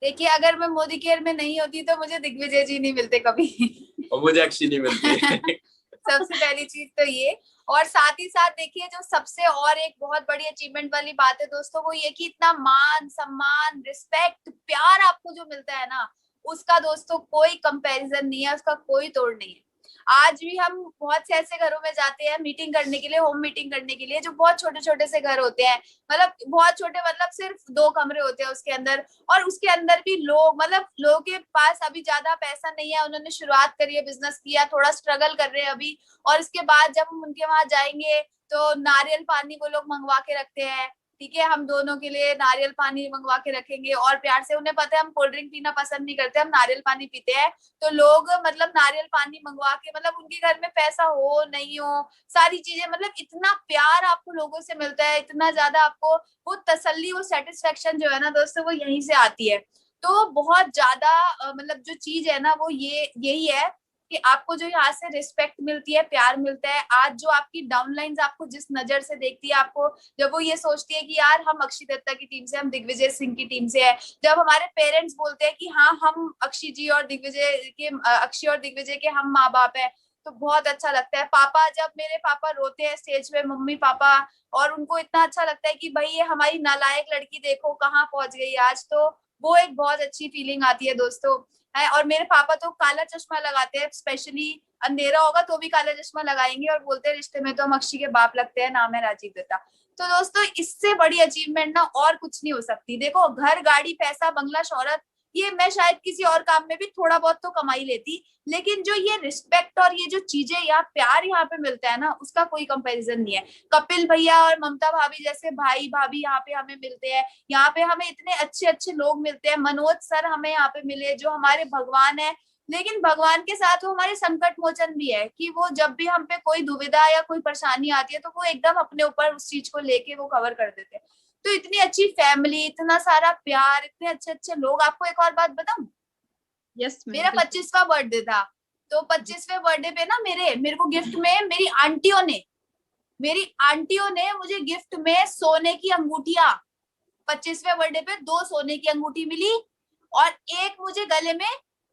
देखिए, अगर मैं मोदी केयर में नहीं होती तो मुझे दिग्विजय जी नहीं मिलते कभी और मुझे अक्षी नहीं मिलती सबसे पहली चीज तो ये। और साथ ही साथ देखिए, जो सबसे और एक बहुत बड़ी अचीवमेंट वाली बात है दोस्तों, वो ये कि इतना मान सम्मान, रिस्पेक्ट, प्यार आपको जो मिलता है ना, उसका दोस्तों कोई कंपैरिजन नहीं है, उसका कोई तोड़ नहीं है। आज भी हम बहुत से ऐसे घरों में जाते हैं मीटिंग करने के लिए, होम मीटिंग करने के लिए, जो बहुत छोटे छोटे से घर होते हैं, मतलब बहुत छोटे, मतलब सिर्फ 2 कमरे होते हैं उसके अंदर, और उसके अंदर भी लोग, मतलब लोगों के पास अभी ज्यादा पैसा नहीं है, उन्होंने शुरुआत करी है, बिजनेस किया, थोड़ा स्ट्रगल कर रहे हैं अभी, और इसके बाद जब हम उनके वहां जाएंगे तो नारियल पानी वो लोग मंगवा के रखते हैं, ठीक है, हम दोनों के लिए नारियल पानी मंगवा के रखेंगे, और प्यार से, उन्हें पता है हम कोल्ड ड्रिंक पीना पसंद नहीं करते, हम नारियल पानी पीते हैं, तो लोग मतलब नारियल पानी मंगवा के, मतलब उनके घर में पैसा हो नहीं हो, सारी चीजें, मतलब इतना प्यार आपको लोगों से मिलता है, इतना ज्यादा आपको वो तसल्ली, वो सेटिस्फेक्शन जो है ना दोस्तों, वो यहीं से आती है। तो बहुत ज्यादा मतलब जो चीज है ना वो ये यही है कि आपको जो यहाँ से रिस्पेक्ट मिलती है, प्यार मिलता है। आज जो आपकी डाउनलाइंस आपको जिस नजर से देखती है, आपको जब वो ये सोचती है कि यार हम अक्षी दत्ता की टीम से, हम दिग्विजय सिंह की टीम से है, जब हमारे पेरेंट्स बोलते हैं कि हाँ हम अक्षी जी और दिग्विजय के, अक्षी और दिग्विजय के हम माँ बाप है, तो बहुत अच्छा लगता है। पापा, जब मेरे पापा रोते हैं स्टेज पे, मम्मी पापा, और उनको इतना अच्छा लगता है कि भाई ये हमारी नालायक लड़की देखो कहाँ पहुंच गई आज, तो वो एक बहुत अच्छी फीलिंग आती है दोस्तों है। और मेरे पापा तो काला चश्मा लगाते हैं, स्पेशली अंधेरा होगा तो भी काला चश्मा लगाएंगे, और बोलते हैं रिश्ते में तो हम अक्षी के बाप लगते हैं, नाम है राजीव दत्ता। तो दोस्तों, इससे बड़ी अचीवमेंट ना और कुछ नहीं हो सकती। देखो, घर, गाड़ी, पैसा, बंगला, शोहरत, ये मैं शायद किसी और काम में भी थोड़ा बहुत तो कमा ही लेती, लेकिन जो ये रिस्पेक्ट और ये जो चीजें यहाँ, प्यार यहाँ पे मिलता है ना, उसका कोई कंपैरिजन नहीं है। कपिल भैया और ममता भाभी जैसे भाई भाभी यहाँ पे हमें मिलते हैं, यहाँ पे हमें इतने अच्छे अच्छे लोग मिलते हैं, मनोज सर हमें यहाँ पे मिले जो हमारे भगवान है, लेकिन भगवान के साथ वो हमारे संकट मोचन भी है, कि वो जब भी हम पे कोई दुविधा या कोई परेशानी आती है तो वो एकदम अपने ऊपर उस चीज को लेके वो कवर कर देते हैं। तो इतनी अच्छी फैमिली, इतना सारा प्यार, इतने अच्छे अच्छे लोग। आपको एक और बात बताऊं, यस मेरा मैम। 25वां बर्थडे था, तो 25वें बर्थडे पे ना मेरे को गिफ्ट में मेरी आंटियों ने मुझे गिफ्ट में सोने की अंगूठियां, 25वें बर्थडे पे 2 सोने की अंगूठी मिली, और एक मुझे गले में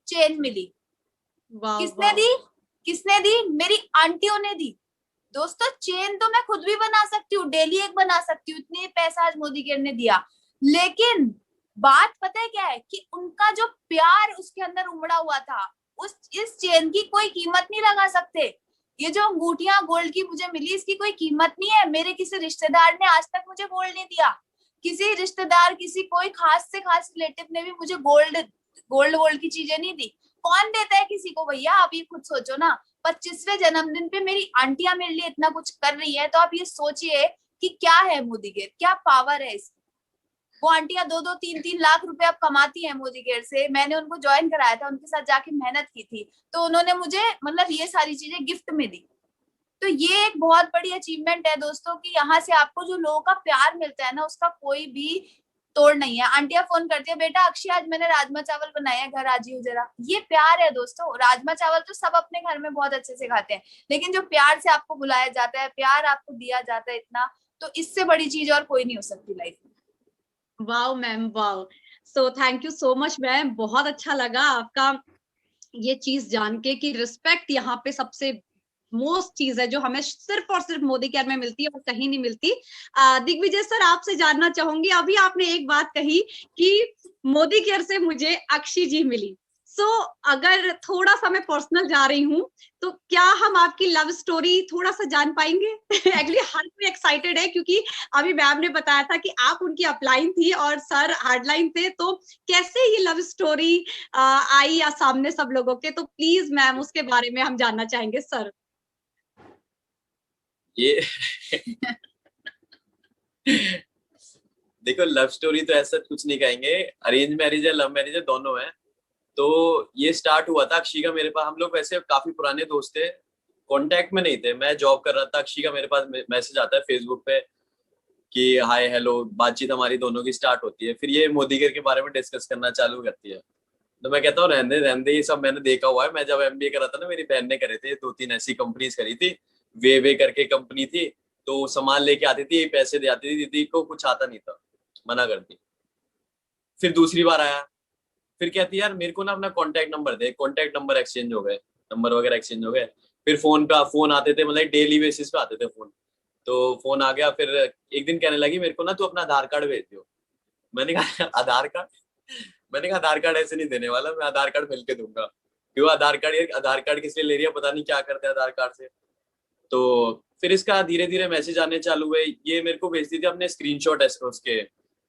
चेन मिली। किसने दी? किसने दी? मेरी आंटियों ने दी। दोस्तों, चेन तो मैं खुद भी बना सकती हूँ, डेली एक बना सकती हूँ, इतनी पैसा आज मोदी केयर ने दिया, लेकिन बात पता है क्या है, कि उनका जो प्यार उसके अंदर उमड़ा हुआ था, इस चेन की कोई कीमत नहीं लगा सकते। ये जो अंगूठियां गोल्ड की मुझे मिली, इसकी कोई कीमत नहीं है। मेरे किसी रिश्तेदार ने आज तक मुझे गोल्ड नहीं दिया, किसी रिश्तेदार, किसी कोई खास से खास रिलेटिव ने भी मुझे गोल्ड की चीजें नहीं दी। कौन देता है किसी को भैया? आप ये खुद सोचो ना। 25वें जन्मदिन पे मेरी आंटियां मेरे लिए इतना कुछ कर रही है, तो आप ये सोचिए कि क्या है मोदी केयर, क्या पावर है इसकी। वो आंटियां 2-2, 3-3 लाख रुपए अब कमाती हैं मोदी केयर से। मैंने उनको ज्वाइन कराया था, उनके साथ जाके मेहनत की थी, तो उन्होंने मुझे मतलब ये सारी चीजें गिफ्ट में दी। तो ये एक बहुत बड़ी अचीवमेंट है दोस्तों, कि यहाँ से आपको जो लोगों का प्यार मिलता है ना, उसका कोई भी तोड़ नहीं है। आंटियां फोन करती है, बेटा अक्षय आज मैंने राजमा चावल बनाए हैं, घर आ जाइयो जरा। ये प्यार है दोस्तों। राजमा चावल तो सब अपने घर में बहुत अच्छे से खाते हैं, लेकिन जो प्यार से आपको बुलाया जाता है, प्यार आपको दिया जाता है इतना, तो इससे बड़ी चीज और कोई नहीं हो सकती लाइफ में। Wow ma'am, wow. So thank you so much ma'am, बहुत अच्छा लगा आपका ये चीज जान के कि रिस्पेक्ट यहाँ पे सबसे मोस्ट चीज है जो हमें सिर्फ और सिर्फ मोदी केयर में मिलती है और कहीं नहीं मिलती। दिग्विजय सर, आपसे जानना चाहूंगी, अभी आपने एक बात कही कि मोदी केयर से मुझे अक्षी जी मिली। अगर थोड़ा सा मैं पर्सनल जा रही हूँ, तो क्या हम आपकी लव स्टोरी थोड़ा सा जान पाएंगे? एक्चुअली हर कोई एक्साइटेड है, क्योंकि अभी मैम ने बताया था कि आप उनकी अपलाइन थी और सर हार्डलाइन थे, तो कैसे ये लव स्टोरी आई या सामने सब लोगों के? तो प्लीज मैम उसके बारे में हम जानना चाहेंगे सर। ये देखो, लव स्टोरी तो ऐसा कुछ नहीं कहेंगे, अरेंज मैरिज है, लव मैरिज है, दोनों है। तो ये स्टार्ट हुआ था अक्षी का मेरे पास, हम लोग वैसे काफी पुराने दोस्त थे, कांटेक्ट में नहीं थे। मैं जॉब कर रहा था, अक्षी का मेरे पास मैसेज आता है फेसबुक पे कि हाय हेलो, बातचीत हमारी दोनों की स्टार्ट होती है। फिर ये मोदी केयर के बारे में डिस्कस करना चालू करती है। तो मैं कहता हूँ रहने दे, ये सब मैंने देखा हुआ है। मैं जब एमबीए कर रहा था ना, मेरी बहन ने करे थे 2-3 ऐसी कंपनीज करी थी, वे करके कंपनी थी। तो सामान लेके आती थी, पैसे दे आती थी, दीदी को कुछ आता नहीं था, मना करती। फिर दूसरी बार आया, फिर कहती यार मेरे को ना अपना कॉन्टैक्ट नंबर दे। कॉन्टैक्ट नंबर एक्सचेंज हो गए, नंबर वगैरह एक्सचेंज हो गए। फिर फोन आते थे, मतलब डेली बेसिस पे आते थे फोन। तो फोन आ गया, फिर एक दिन कहने लगी मेरे को ना तू अपना आधार कार्ड भेज दियो। मैंने कहा आधार कार्ड? मैंने कहा आधार कार्ड ऐसे नहीं देने वाला, मैं आधार कार्ड मिल के दूंगा। क्यों आधार कार्ड किस लिए ले रही है, पता नहीं क्या करते हैं आधार कार्ड से। तो फिर इसका धीरे धीरे मैसेज आने चालू हुए। ये मेरे को भेजती थी अपने स्क्रीनशॉट, उसके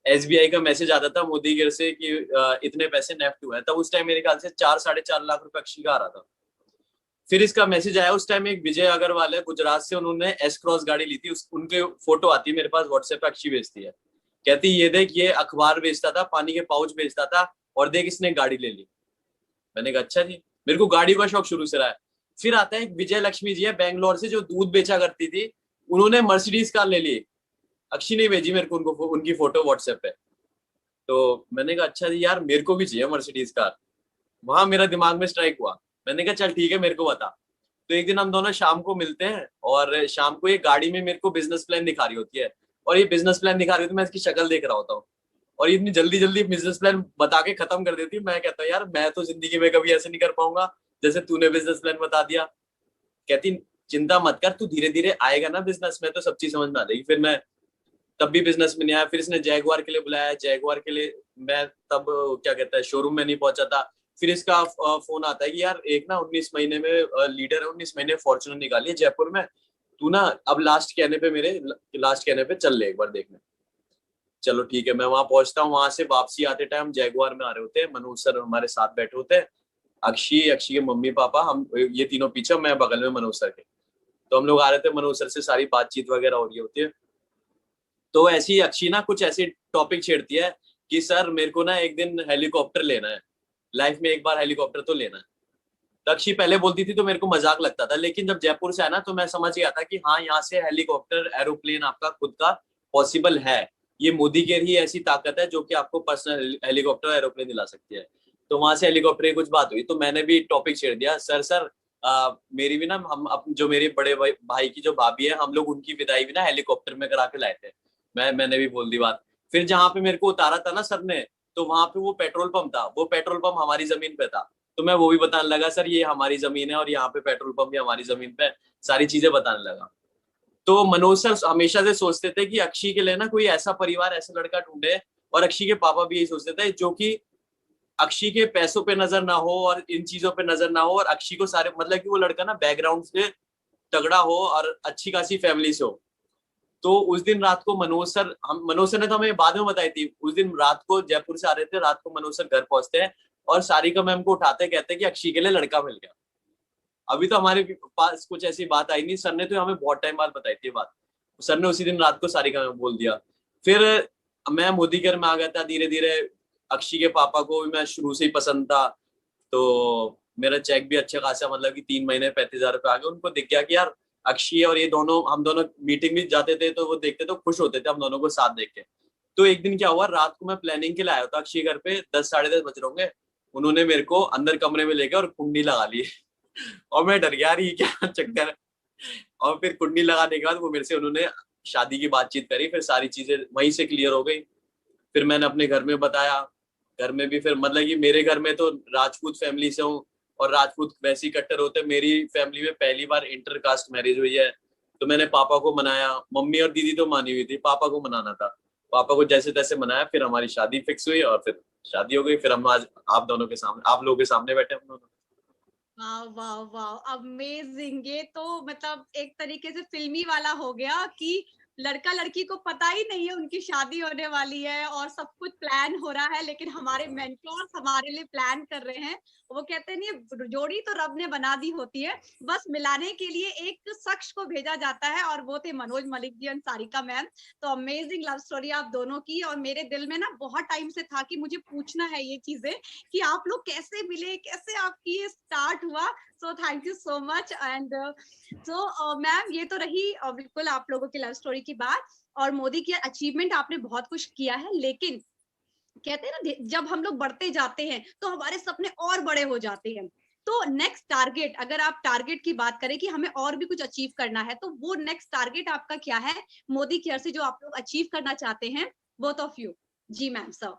एसबीआई का मैसेज आता था मोदी केयर से कि इतने पैसे नेफ्ट हुए हैं। तब उस टाइम मेरे ख्याल से 4-4.5 लाख रुपए अक्षी का आ रहा था। फिर इसका मैसेज आया, उस टाइम एक विजय अग्रवाल है गुजरात से, उन्होंने एस क्रॉस गाड़ी ली थी, उनके फोटो आती है मेरे पास व्हाट्सएप पे, अक्षी भेजती है, कहती ये देख ये अखबार बेचता था, पानी के पाउच बेचता था, और देख इसने गाड़ी ले ली। मैंने कहा अच्छा जी, मेरे को गाड़ी का शौक शुरू से रहा है। फिर आता है विजय लक्ष्मी जी है बैंगलोर से, जो दूध बेचा करती थी, उन्होंने मर्सिडीज कार ले ली। अक्षी ने भेजी मेरे को उनकी फोटो व्हाट्सएप पे। तो मैंने कहा अच्छा जी यार, मेरे को भी चाहिए मर्सिडीज कार। वहां मेरा दिमाग में स्ट्राइक हुआ, मैंने कहा चल ठीक है, मेरे को बता। तो एक दिन हम दोनों शाम को मिलते हैं, और शाम को ये गाड़ी में मेरे को बिजनेस प्लान दिखा रही होती है, और ये बिजनेस प्लान दिखा रही होती है, मैं इसकी शक्ल देख रहा होता हूँ, और ये इतनी जल्दी जल्दी बिजनेस प्लान बता के खत्म कर देती है। मैं कहता हूँ यार मैं तो जिंदगी में कभी ऐसे नहीं कर पाऊंगा जैसे तूने बिजनेस प्लान बता दिया। कहती चिंता मत कर, तू धीरे धीरे आएगा ना बिजनेस में तो सब चीज समझ में आ जाएगी। फिर मैं तब भी बिजनेस में नहीं आया। फिर इसने जैगुआर के लिए बुलाया, जैगुआर के लिए मैं तब क्या कहता है शोरूम में नहीं पहुंचा था। फिर इसका फोन आता है कि यार एक ना 19 महीने में लीडर है, 19 महीने फॉर्च्यूनर निकाली है जयपुर में, तू ना अब लास्ट कहने पे चल ले एक बार देखने। चलो ठीक है, मैं वहां पहुंचता हूँ। वहां से वापसी आते टाइम जैगुआर में आ रहे होते हैं, मनोज सर हमारे साथ बैठे होते हैं, अक्षी के मम्मी पापा, हम ये तीनों पीछे, मैं बगल में मनोज सर के। तो हम लोग आ रहे थे, मनोज सर से सारी बातचीत वगैरह हो रही होती है। तो ऐसी अक्षी ना कुछ ऐसी टॉपिक छेड़ती है कि सर मेरे को ना एक दिन हेलीकॉप्टर लेना है, लाइफ में एक बार हेलीकॉप्टर तो लेना है। तो अक्षी पहले बोलती थी तो मेरे को मजाक लगता था, लेकिन जब जयपुर से आया ना तो मैं समझ गया था कि हाँ यहाँ से हेलीकॉप्टर एरोप्लेन आपका खुद का पॉसिबल है। ये मोदी केयर ही ऐसी ताकत है जो कि आपको पर्सनल हेलीकॉप्टर एरोप्लेन दिला सकती है। तो वहां से हेलीकॉप्टर की कुछ बात हुई, तो मैंने भी टॉपिक छेड़ दिया, सर मेरी भी ना, हम जो मेरे बड़े भाई की जो भाभी है, हम लोग उनकी विदाई भी ना हेलीकॉप्टर में करा के लाए थे। मैंने भी बोल दी बात। फिर जहाँ पे मेरे को उतारा था ना सर ने, तो वहां पे वो पेट्रोल पंप था, वो पेट्रोल पंप हमारी जमीन पे था। तो मैं वो भी बताने लगा, सर ये हमारी जमीन है और यहाँ पे पेट्रोल पंप भी हमारी जमीन पे, सारी चीजें बताने लगा। तो मनोज सर हमेशा से सोचते थे कि अक्षी के लिए ना कोई ऐसा परिवार, ऐसा लड़का ढूंढे, और अक्षी के पापा भी यही सोचते थे, जो कि अक्षी के पैसों पे नजर ना हो और इन चीजों पे नजर ना हो, और अक्षी को सारे, मतलब कि वो लड़का ना बैकग्राउंड से तगड़ा हो और अच्छी खासी फैमिली से हो। तो उस दिन रात को मनोज सर ने तो हमें बाद में बताई थी, उस दिन रात को जयपुर से आ रहे थे, रात को मनोज सर घर पहुंचते हैं और सारिका मैम को उठाते, कहते हैं कि अक्षी के लिए लड़का मिल गया। अभी तो हमारे पास कुछ ऐसी बात आई नहीं, सर ने तो हमें बहुत टाइम बाद बताई थी बात। सर ने उसी दिन रात को सारिका मैम बोल दिया। फिर मैं मोदी केयर में आ गया था धीरे धीरे। अक्षी के पापा को भी मैं शुरू से ही पसंद था, तो मेरा चेक भी अच्छा खासा, मतलब कि 3 महीने 35,000 रुपए आ गए। उनको दिख गया कि यार अक्षी और ये दोनों, हम दोनों मीटिंग भी जाते थे तो वो देखते तो खुश होते थे हम दोनों को साथ देख के। तो एक दिन क्या हुआ, रात को मैं प्लानिंग के लिए आया था अक्षी घर पे, 10 साढ़े 10 बज रहे होंगे। उन्होंने मेरे को अंदर कमरे में लेके और कुंडी लगा ली और मैं डर गया, रही क्या चक्कर है। और फिर कुंडी लगाने के बाद वो मेरे से उन्होंने शादी की बातचीत करी, फिर सारी चीजें वहीं से क्लियर हो गई। फिर मैंने अपने घर में बताया, घर में भी फिर, मतलब कि मेरे घर में तो राजपूत फैमिली से हूँ, और राजपूत वैसे ही कट्टर होते हैं। मेरी फैमिली में पहली बार इंटर कास्ट मैरिज हुई है, तो मैंने पापा को मनाया। मम्मी और दीदी तो मानी हुई थी, पापा को मनाना था। पापा को जैसे तैसे मनाया, फिर हमारी शादी फिक्स हुई और फिर शादी हो गई। फिर हम आज आप दोनों के सामने, आप लोगों के सामने बैठे हम दोनों। वाह वाह वाह, अमेजिंग। ये तो मतलब एक तरीके से फिल्मी वाला हो गया कि लड़का लड़की को पता ही नहीं है उनकी शादी होने वाली है और सब कुछ प्लान हो रहा है, लेकिन हमारे मेंटोर्स हमारे लिए प्लान कर रहे हैं। वो कहते नहीं, जोड़ी तो रब ने बना दी होती है, बस मिलाने के लिए एक शख्स को भेजा जाता है, और वो थे मनोज मलिक जी और सारिका मैम। तो अमेजिंग लव स्टोरी आप दोनों की। और मेरे दिल में ना बहुत टाइम से था कि मुझे पूछना है ये चीजें कि आप लोग कैसे मिले, कैसे आपकी ये स्टार्ट हुआ। सो thank you so much. And so ma'am, ये तो रही बिल्कुल आप लोगों की लव स्टोरी की बात। और मोदी की अचीवमेंट, आपने बहुत कुछ किया है, लेकिन कहते हैं ना, जब हम लोग बढ़ते जाते हैं तो हमारे सपने और बड़े हो जाते हैं। तो नेक्स्ट टारगेट, अगर आप टारगेट की बात करें कि हमें और भी कुछ अचीव करना है, तो वो नेक्स्ट टारगेट आपका क्या है मोदी केयर से, जो आप लोग अचीव करना चाहते हैं, बोथ ऑफ यू? जी मैम। सर,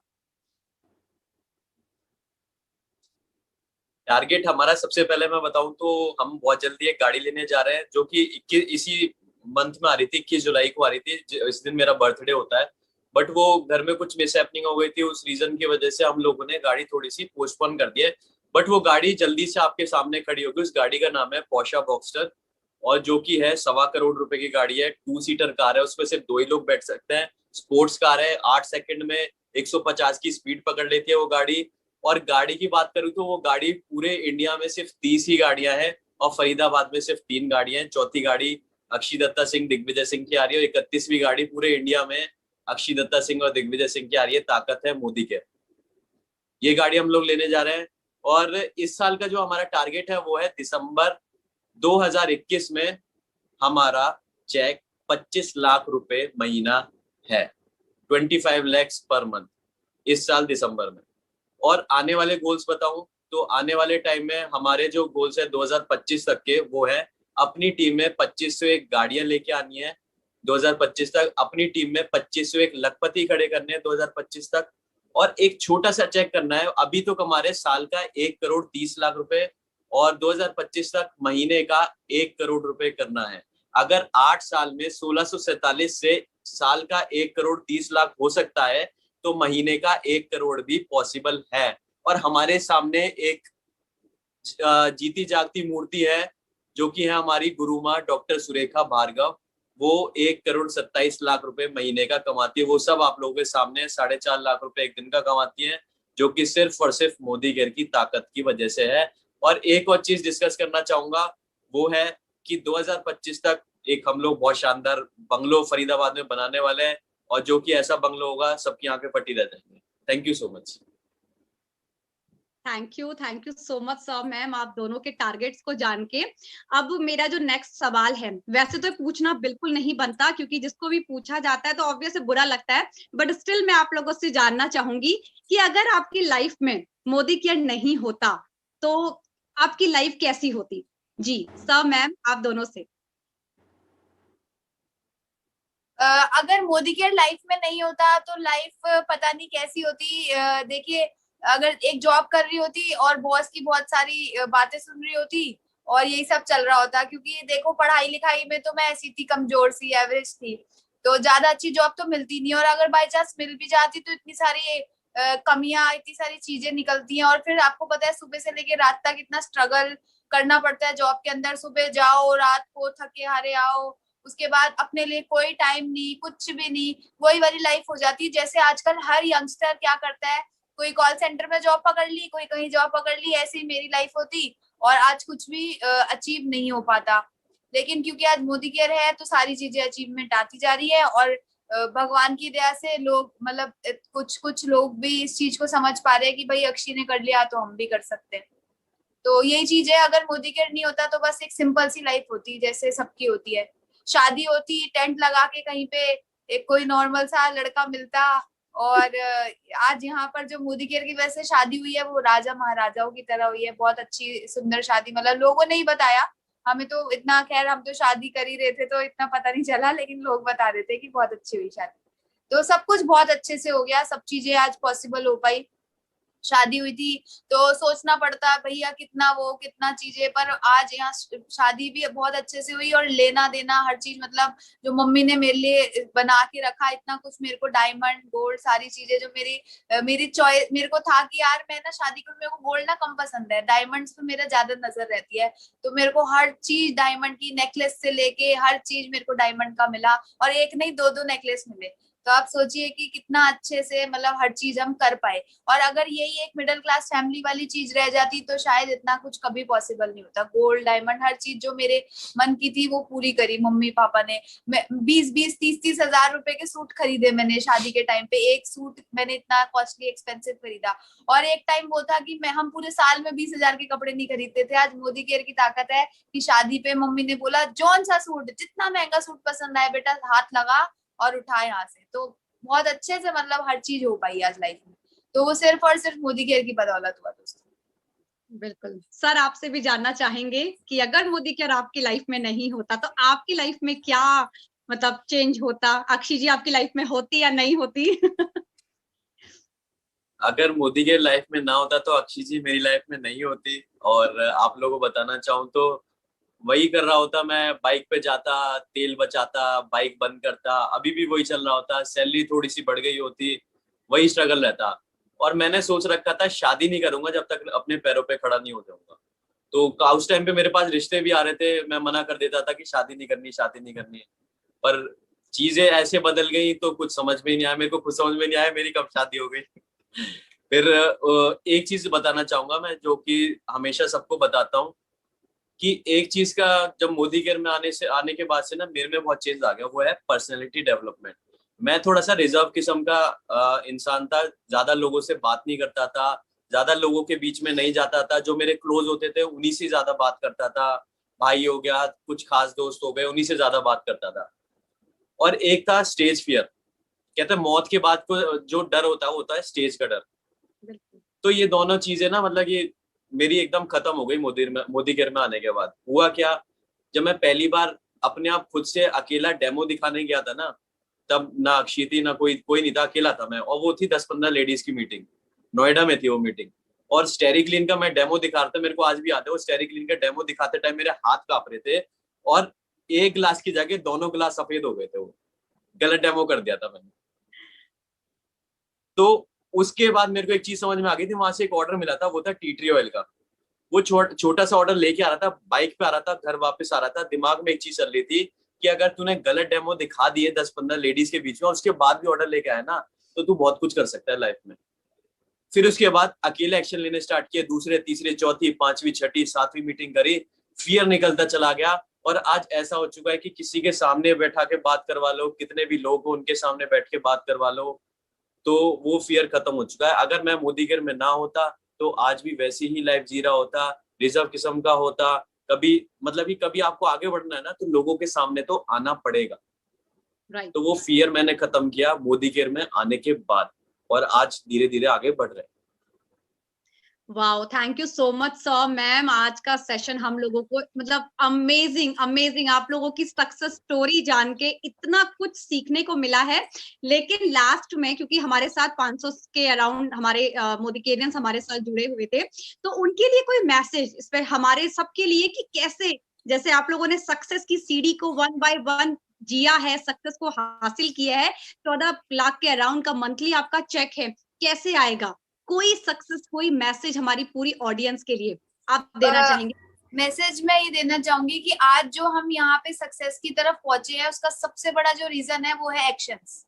टारगेट हमारा, सबसे पहले मैं बताऊं तो हम बहुत जल्दी एक गाड़ी लेने जा रहे हैं, जो कि इसी मंथ में आ रही थी, 21 जुलाई को आ रही थी। इस दिन मेरा बर्थडे होता है, बट वो घर में कुछ मिसहैपनिंग हो गई थी, उस रीजन की वजह से हम लोगों ने गाड़ी थोड़ी सी पोस्टपोन कर दी है। बट वो गाड़ी जल्दी से आपके सामने खड़ी होगी। उस गाड़ी का नाम है पोर्शा बॉक्सटर, और जो कि है 1.25 करोड़ की गाड़ी है। 2 सीटर कार है, उसमें सिर्फ 2 ही लोग बैठ सकते हैं। स्पोर्ट्स कार है, 8 सेकंड में 150 की स्पीड पकड़ लेती है वो गाड़ी। और गाड़ी की बात करूं तो वो गाड़ी पूरे इंडिया में सिर्फ 30 ही गाड़ियां हैं, और फरीदाबाद में सिर्फ 3 गाड़ियां हैं। चौथी गाड़ी अक्षय दत्ता सिंह दिग्विजय सिंह की आ रही है, और 31वीं गाड़ी पूरे इंडिया में अक्षय दत्ता सिंह और दिग्विजय सिंह की आ रही है। ताकत है मोदी के, ये गाड़ी हम लोग लेने जा रहे हैं। और इस साल का जो हमारा टारगेट है वो है दिसंबर 2021 में हमारा चेक 25 लाख रुपए महीना है, 25 lakhs पर मंथ, इस साल दिसंबर में। और आने वाले गोल्स बताऊं तो आने वाले टाइम में हमारे जो गोल्स है 2025 तक के, वो है अपनी टीम में 25 से एक गाड़ियां लेके आनी है 2025 तक। अपनी टीम में 25 से एक लखपति खड़े करने हैं 2025 तक। और एक छोटा सा चेक करना है, अभी तो हमारे साल का 1 करोड़ 30 लाख रुपए, और 2025 तक महीने का 1 करोड़ रुपए करना है। अगर 8 साल में 1647 से साल का 1 करोड़ 30 लाख हो सकता है, तो महीने का 1 करोड़ भी पॉसिबल है। और हमारे सामने एक जीती जागती मूर्ति है, जो कि है हमारी गुरु माँ डॉक्टर सुरेखा भार्गव। वो 1 करोड़ 27 लाख रुपए महीने का कमाती है। वो सब आप लोगों के सामने 4.5 लाख रुपए एक दिन का कमाती है, जो कि सिर्फ और सिर्फ मोदी केयर की ताकत की वजह से है। और एक और चीज डिस्कस करना चाहूंगा, वो है कि 2025 तक एक हम लोग बहुत शानदार बंगलो फरीदाबाद में बनाने वाले हैं, और जो कि ऐसा बंगलो होगा सबकी आंखें फटी रह जाएंगी। Thank you so much. Thank you so much sir. Ma'am, आप दोनों के टारगेट्स को जान के अब मेरा जो नेक्स्ट सवाल है, वैसे तो पूछना बिल्कुल नहीं बनता, क्योंकि जिसको भी पूछा जाता है तो ऑब्वियसली बुरा लगता है, बट स्टिल मैं आप लोगों से जानना चाहूंगी कि अगर आपकी लाइफ में मोदी केयर नहीं होता तो आपकी लाइफ कैसी होती? जी सर, मैम, आप दोनों से। अगर मोदी केयर लाइफ में नहीं होता तो लाइफ पता नहीं कैसी होती। देखिए, अगर एक जॉब कर रही होती और बॉस की बहुत सारी बातें सुन रही होती और यही सब चल रहा होता, क्योंकि देखो पढ़ाई लिखाई में तो मैं ऐसी थी, कमजोर सी, एवरेज थी, तो ज्यादा अच्छी जॉब तो मिलती नहीं। और अगर बाई चांस मिल भी जाती तो इतनी सारी कमियां, इतनी सारी चीजें निकलती हैं, और फिर आपको पता है सुबह से लेके रात तक इतना स्ट्रगल करना पड़ता है जॉब के अंदर। सुबह जाओ, रात को थके हारे आओ, उसके बाद अपने लिए कोई टाइम नहीं, कुछ भी नहीं, वही वाली लाइफ हो जाती है। जैसे आजकल हर यंगस्टर क्या करता है, कोई कॉल सेंटर में जॉब पकड़ ली, कोई कहीं जॉब पकड़ ली, ऐसी मेरी लाइफ होती, और आज कुछ भी अचीव नहीं हो पाता। लेकिन क्योंकि आज मोदी केयर है तो सारी चीजें अचीवमेंट आती जा रही है, और भगवान की दया से लोग, मतलब कुछ कुछ लोग भी इस चीज को समझ पा रहे हैं कि भाई अक्षय ने कर लिया तो हम भी कर सकते हैं। तो यही चीज है, अगर मोदी केयर नहीं होता तो बस एक सिंपल सी लाइफ होती जैसे सबकी होती है। शादी होती, टेंट लगा के कहीं पे एक कोई नॉर्मल सा लड़का मिलता, और आज यहाँ पर जो मोदी केयर की वजह से शादी हुई है वो राजा महाराजाओं की तरह हुई है। बहुत अच्छी सुंदर शादी, मतलब लोगों ने ही बताया हमें तो इतना, खैर हम तो शादी कर ही रहे थे तो इतना पता नहीं चला, लेकिन लोग बता रहे थे कि बहुत अच्छी हुई शादी। तो सब कुछ बहुत अच्छे से हो गया, सब चीजें आज पॉसिबल हो पाई। शादी हुई थी तो सोचना पड़ता भैया कितना वो कितना चीजें, पर आज यहाँ शादी भी बहुत अच्छे से हुई और लेना देना हर चीज, मतलब जो मम्मी ने मेरे लिए बना के रखा इतना कुछ मेरे को, डायमंड गोल्ड सारी चीजें जो मेरी चॉइस, मेरे को था कि यार मैं ना शादी करूं, मेरे को गोल्ड ना कम पसंद है, डायमंड्स पे मेरा ज्यादा नजर रहती है, तो मेरे को हर चीज डायमंड की, नेकलेस से लेके हर चीज मेरे को डायमंड का मिला, और एक नहीं दो दो नेकलेस मिले। तो आप सोचिए कि कितना अच्छे से मतलब हर चीज हम कर पाए। और अगर यही एक मिडिल क्लास फैमिली वाली चीज रह जाती तो शायद इतना कुछ कभी पॉसिबल नहीं होता। गोल्ड डायमंड हर चीज जो मेरे मन की थी वो पूरी करी मम्मी पापा ने। 20-20, 30-30 हजार रुपए के सूट खरीदे मैंने शादी के टाइम पे, एक सूट मैंने इतना कॉस्टली एक्सपेंसिव खरीदा। और एक टाइम वो था कि हम पूरे साल में 20 हजार के कपड़े नहीं खरीदते थे। आज मोदी केयर की ताकत है कि शादी पे मम्मी ने बोला जौन सा सूट, जितना महंगा सूट पसंद आए बेटा हाथ लगा और उठा यहाँ से। तो बहुत अच्छे से मतलब हर चीज हो पाई आज लाइफ में, तो वो सिर्फ और सिर्फ मोदी केयर की बदौलत हुआ दोस्तों। बिल्कुल सर, आपसे भी जानना चाहेंगे कि अगर मोदी केयर आपकी लाइफ में नहीं होता तो आपकी लाइफ में क्या मतलब चेंज होता? अक्षी जी आपकी लाइफ में होती या नहीं होती? अगर मोदी केयर लाइफ में ना होता तो अक्षी जी मेरी लाइफ में नहीं होती। और आप लोगों को बताना चाहूँ तो वही कर रहा होता, मैं बाइक पे जाता, तेल बचाता, बाइक बंद करता, अभी भी वही चल रहा होता, सैलरी थोड़ी सी बढ़ गई होती, वही स्ट्रगल रहता। और मैंने सोच रखा था शादी नहीं करूंगा जब तक अपने पैरों पे खड़ा नहीं हो जाऊंगा। तो उस टाइम पे मेरे पास रिश्ते भी आ रहे थे, मैं मना कर देता था कि शादी नहीं करनी, शादी नहीं करनी। पर चीजें ऐसे बदल गई तो कुछ समझ में नहीं आया, मेरे को खुद समझ में नहीं आया मेरी कब शादी हो गई। फिर एक चीज बताना चाहूंगा मैं, जो कि हमेशा सबको बताता हूँ, कि एक चीज का जब मोदी केयर में आने के बाद से ना मेरे में बहुत चेंज आ गया, वो है पर्सनैलिटी डेवलपमेंट। मैं थोड़ा सा रिजर्व किस्म का इंसान था, ज्यादा लोगों से बात नहीं करता था, ज्यादा लोगों के बीच में नहीं जाता था, जो मेरे क्लोज होते थे उन्हीं से ज्यादा बात करता था, भाई हो गया, कुछ खास दोस्त हो गए, उन्हीं से ज्यादा बात करता था। और एक था स्टेज फियर, कहते हैं मौत के बाद को जो डर होता है वो होता है स्टेज का डर। तो ये दोनों चीजें ना मतलब ये मेरी एकदम खत्म हो गई मोदी केयर में आने के बाद। हुआ क्या, जब मैं पहली बार अपने आप खुद से अकेला डेमो दिखाने गया था ना, तब ना अक्षी थी ना कोई नहीं था, अकेला था मैं, और वो थी 10-15 लेडीज की मीटिंग, नोएडा में थी वो मीटिंग। और स्टेरिक्लीन का मैं डेमो दिखा रहा था, मेरे को आज भी याद है वो स्टेरिक्लीन का डेमो दिखाते टाइम मेरे हाथ कांप रहे थे, और एक गिलास की जगह दोनों गिलास सफेद हो गए थे, वो गलत डेमो कर दिया था मैंने। तो उसके बाद मेरे को एक चीज समझ में आ गई थी, वहां से एक ऑर्डर मिला था, वो था टी ट्री ऑयल का। वो छोटा सा ऑर्डर लेके आ रहा था, बाइक पे आ रहा था, घर वापस आ रहा था, दिमाग में एक चीज चल रही थी कि अगर तूने गलत डेमो दिखा दिए 10-15 लेडीज के बीच में और उसके बाद भी ऑर्डर लेके आया ना, तो तू बहुत कुछ कर सकता है लाइफ में। फिर उसके बाद अकेले एक्शन लेने स्टार्ट किए, दूसरे तीसरे चौथी पांचवी छठी सातवीं मीटिंग करी, फियर निकलता चला गया। और आज ऐसा हो चुका है कि किसी के सामने बैठा के बात करवा लो, कितने भी लोग हो उनके सामने बैठ के बात करवा लो, तो वो फियर खत्म हो चुका है। अगर मैं मोदी केयर में ना होता तो आज भी वैसी ही लाइफ जी रहा होता, रिजर्व किस्म का होता। कभी मतलब कि कभी आपको आगे बढ़ना है ना तो लोगों के सामने तो आना पड़ेगा। राइट। तो वो फियर मैंने खत्म किया मोदी केयर में आने के बाद, और आज धीरे धीरे आगे बढ़ रहे हैं। Wow, thank you so much sir. Ma'am, आज का सेशन हम लोगों को मतलब अमेजिंग आप लोगों की सक्सेस स्टोरी जान के इतना कुछ सीखने को मिला है। लेकिन लास्ट में क्योंकि हमारे साथ 500 के अराउंड हमारे मोदिकेरियंस हमारे साथ जुड़े हुए थे, तो उनके लिए कोई मैसेज इस पे हमारे सबके लिए कि कैसे, जैसे आप लोगों ने सक्सेस की सीढ़ी को 1 by 1 जिया है, सक्सेस को हासिल किया है, 14 लाख के अराउंड का मंथली आपका चेक है, कैसे आएगा? कोई सक्सेस, कोई मैसेज हमारी पूरी ऑडियंस के लिए आप देना चाहेंगे? मैसेज मैं ये देना चाहूंगी कि आज जो हम यहाँ पे सक्सेस की तरफ पहुंचे हैं उसका सबसे बड़ा जो रीजन है वो है एक्शंस।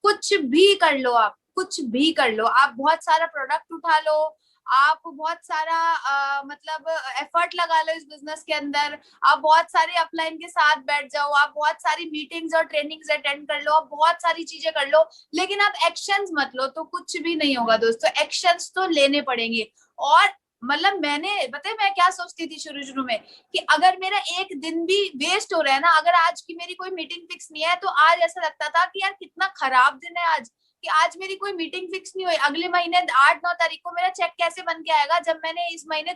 कुछ भी कर लो, आप कुछ भी कर लो, आप बहुत सारा प्रोडक्ट उठा लो, आप बहुत सारा मतलब एफर्ट लगा लो इस बिजनेस के अंदर, आप बहुत सारे अपलाइन के साथ बैठ जाओ, आप बहुत सारी मीटिंग्स और ट्रेनिंग्स अटेंड कर लो, आप बहुत सारी चीजें कर लो, लेकिन आप एक्शंस मत लो तो कुछ भी नहीं होगा दोस्तों। एक्शंस तो लेने पड़ेंगे। और मतलब मैंने बताया मैं क्या सोचती थी शुरू शुरू में कि अगर मेरा एक दिन भी वेस्ट हो रहा है ना, अगर आज की मेरी कोई मीटिंग फिक्स नहीं है तो आज ऐसा लगता था कि यार कितना खराब दिन है आज, कि आज मेरी कोई मीटिंग फिक्स नहीं हुई, अगले महीने 8-9 तारीख को मेरा चेक कैसे बन के आएगा जब मैंने इस महीने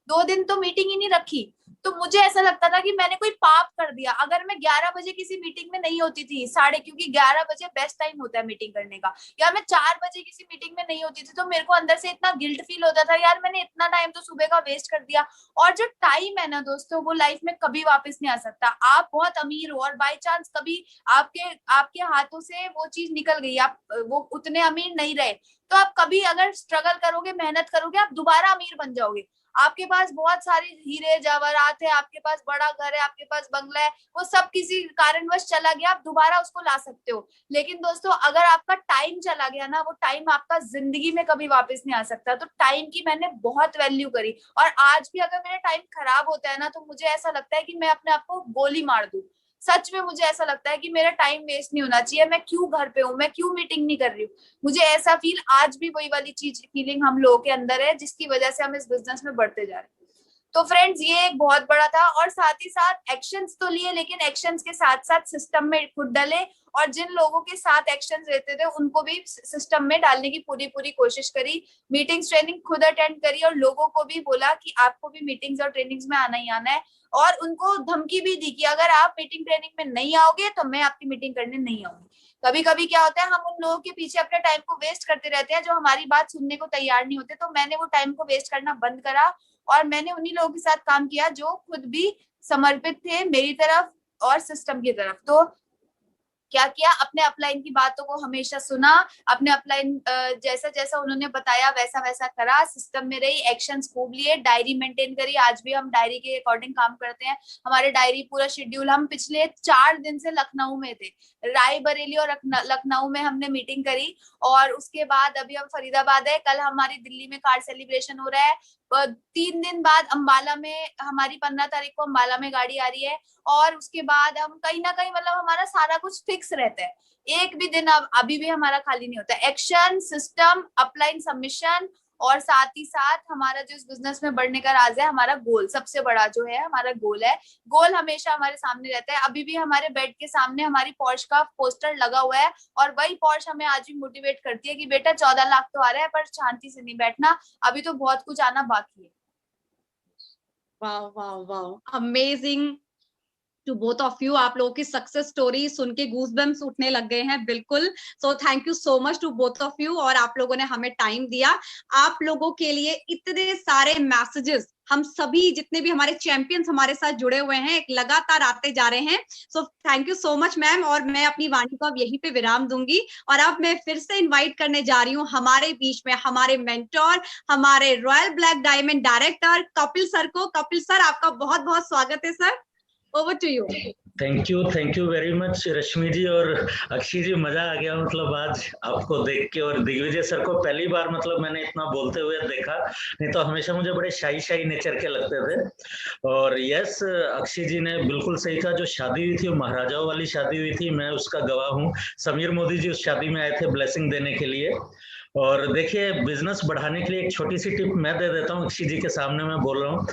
2 दिन तो मीटिंग ही नहीं रखी। तो मुझे ऐसा लगता था कि मैंने कोई पाप कर दिया अगर मैं 11 बजे किसी मीटिंग में नहीं होती थी, क्योंकि 11 बजे बेस्ट टाइम होता है मीटिंग करने का, या मैं 4 बजे किसी मीटिंग में नहीं होती थी, तो मेरे को अंदर से इतना गिल्ट फील होता था, यार मैंने इतना टाइम तो सुबह का वेस्ट कर दिया। और जो टाइम है ना दोस्तों, वो लाइफ में कभी वापस नहीं आ सकता। आप बहुत अमीर हो और बाय चांस कभी आपके आपके हाथों से वो चीज निकल गई, आप वो उतने अमीर नहीं रहे, तो आप कभी अगर स्ट्रगल करोगे, मेहनत करोगे, आप दोबारा अमीर बन जाओगे। आपके पास बहुत सारे हीरे जवाहरात है, आपके पास बड़ा घर है, आपके पास बंगला है, वो सब किसी कारणवश चला गया, आप दोबारा उसको ला सकते हो। लेकिन दोस्तों अगर आपका टाइम चला गया ना, वो टाइम आपका जिंदगी में कभी वापस नहीं आ सकता। तो टाइम की मैंने बहुत वैल्यू करी, और आज भी अगर मेरा टाइम खराब होता है ना, तो मुझे ऐसा लगता है कि मैं अपने आप को गोली मार दूं। सच में मुझे ऐसा लगता है कि मेरा टाइम वेस्ट नहीं होना चाहिए, मैं क्यों घर पे हूँ, मैं क्यों मीटिंग नहीं कर रही हूँ। मुझे ऐसा फील आज भी वही वाली फीलिंग हम लोगों के अंदर है, जिसकी वजह से हम इस बिजनेस में बढ़ते जा रहे हैं। तो फ्रेंड्स ये एक बहुत बड़ा था, और साथ ही साथ एक्शंस तो लिए, लेकिन एक्शंस के साथ साथ सिस्टम में खुद डले, और जिन लोगों के साथ एक्शंस लेते थे उनको भी सिस्टम में डालने की पूरी कोशिश करी। मीटिंग्स ट्रेनिंग खुद अटेंड करी, और लोगों को भी बोला कि आपको भी मीटिंग्स और ट्रेनिंग्स में आना ही आना है, और उनको धमकी भी दी कि अगर आप मीटिंग ट्रेनिंग में नहीं आओगे तो मैं आपकी मीटिंग करने नहीं आऊंगी। कभी कभी क्या होता है, हम उन लोगों के पीछे अपने टाइम को वेस्ट करते रहते हैं जो हमारी बात सुनने को तैयार नहीं होते। तो मैंने वो टाइम को वेस्ट करना बंद करा, और मैंने उन्हीं लोगों के साथ काम किया जो खुद भी समर्पित थे मेरी तरफ और सिस्टम की तरफ। तो क्या किया, अपने अपलाइन की बातों को हमेशा सुना, अपने अपलाइन जैसा जैसा उन्होंने बताया वैसा वैसा करा, सिस्टम में रही, एक्शंस खूब लिए, डायरी मेंटेन करी। आज भी हम डायरी के अकॉर्डिंग काम करते हैं, हमारे डायरी पूरा शेड्यूल। हम पिछले 4 दिन से लखनऊ में थे, रायबरेली और लखनऊ में हमने मीटिंग करी, और उसके बाद अभी हम फरीदाबाद है, कल हमारी दिल्ली में कार सेलिब्रेशन हो रहा है, 3 दिन बाद अम्बाला में, हमारी 15 तारीख को अम्बाला में गाड़ी आ रही है, और उसके बाद हम कहीं ना कहीं, मतलब हमारा सारा कुछ फिक्स रहता है, एक भी दिन अब अभी भी हमारा खाली नहीं होता। एक्शन, सिस्टम, अपलाइन, सबमिशन, और साथ ही साथ हमारा जो इस बिजनेस में बढ़ने का राज है, हमारा गोल सबसे बड़ा जो है, हमारा गोल है, गोल हमेशा हमारे सामने रहता है। अभी भी हमारे बेड के सामने हमारी पोर्श का पोस्टर लगा हुआ है, और वही पोर्श हमें आज भी मोटिवेट करती है कि बेटा 14 लाख तो आ रहा है, पर शांति से नहीं बैठना, अभी तो बहुत कुछ आना बाकी है। वाह वाह वाह, amazing to both of you. आप लोगों की सक्सेस स्टोरी सुन के गूज़बम्स उठने लग गए हैं, बिल्कुल। So thank you so much to both of you, और आप लोगों ने हमें टाइम दिया। आप लोगों के लिए इतने सारे मैसेजेस, हम सभी जितने भी हमारे चैंपियंस हमारे साथ जुड़े हुए हैं, एक लगातार आते जा रहे हैं। सो thank you so much ma'am, और मैं अपनी वाणी को अब यहीं पे विराम दूंगी, और अब मैं फिर से इनवाइट करने जा रही हूँ हमारे बीच में हमारे मेंटोर, हमारे royal black diamond director Kapil sir को। कपिल सर, आपका बहुत बहुत स्वागत है sir, over to you. Thank you very much Rashmi ji और अक्षी जी, मजा आ गया मतलब आज आपको देख के, और दिग्विजय सर को पहली बार मतलब मैंने इतना बोलते हुए देखा, नहीं तो हमेशा मुझे बड़े शाई नेचर के लगते थे। और यस, अक्षी जी ने बिल्कुल सही कहा, जो शादी हुई थी महाराजाओं वाली शादी हुई थी, मैं उसका गवाह हूँ। समीर मोदी जी उस शादी में आए थे ब्लेसिंग देने के लिए। और देखिए, बिजनेस बढ़ाने के लिए एक छोटी सी टिप मैं दे देता हूँ, अक्षी जी के सामने मैं बोल रहा हूँ।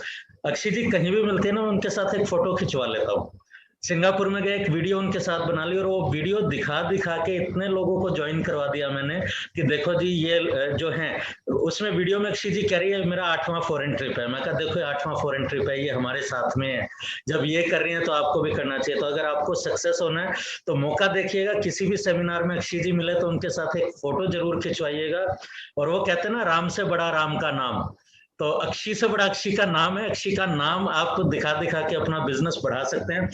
अक्षी जी कहीं भी मिलते हैं ना, उनके साथ एक फोटो खिंचवा लेता हूँ। सिंगापुर में गए, एक वीडियो उनके साथ बना ली, और वो वीडियो दिखा के इतने लोगों को ज्वाइन करवा दिया मैंने कि देखो जी ये जो है, उसमें वीडियो में अक्षी जी कह रही है मेरा 8वां फॉरेन ट्रिप है। मैं कहा देखो 8वां फॉरेन ट्रिप है, ये हमारे साथ में है, जब ये कर रही है तो आपको भी करना चाहिए। तो अगर आपको सक्सेस होना है तो मौका देखिएगा, किसी भी सेमिनार में अक्षी जी मिले तो उनके साथ एक फोटो जरूर खिंचवाइएगा। और वो कहते हैं ना, राम से बड़ा राम का नाम, तो अक्षी से बड़ा अक्षी का नाम है। अक्षी का नाम आप दिखा के अपना बिजनेस बढ़ा सकते हैं।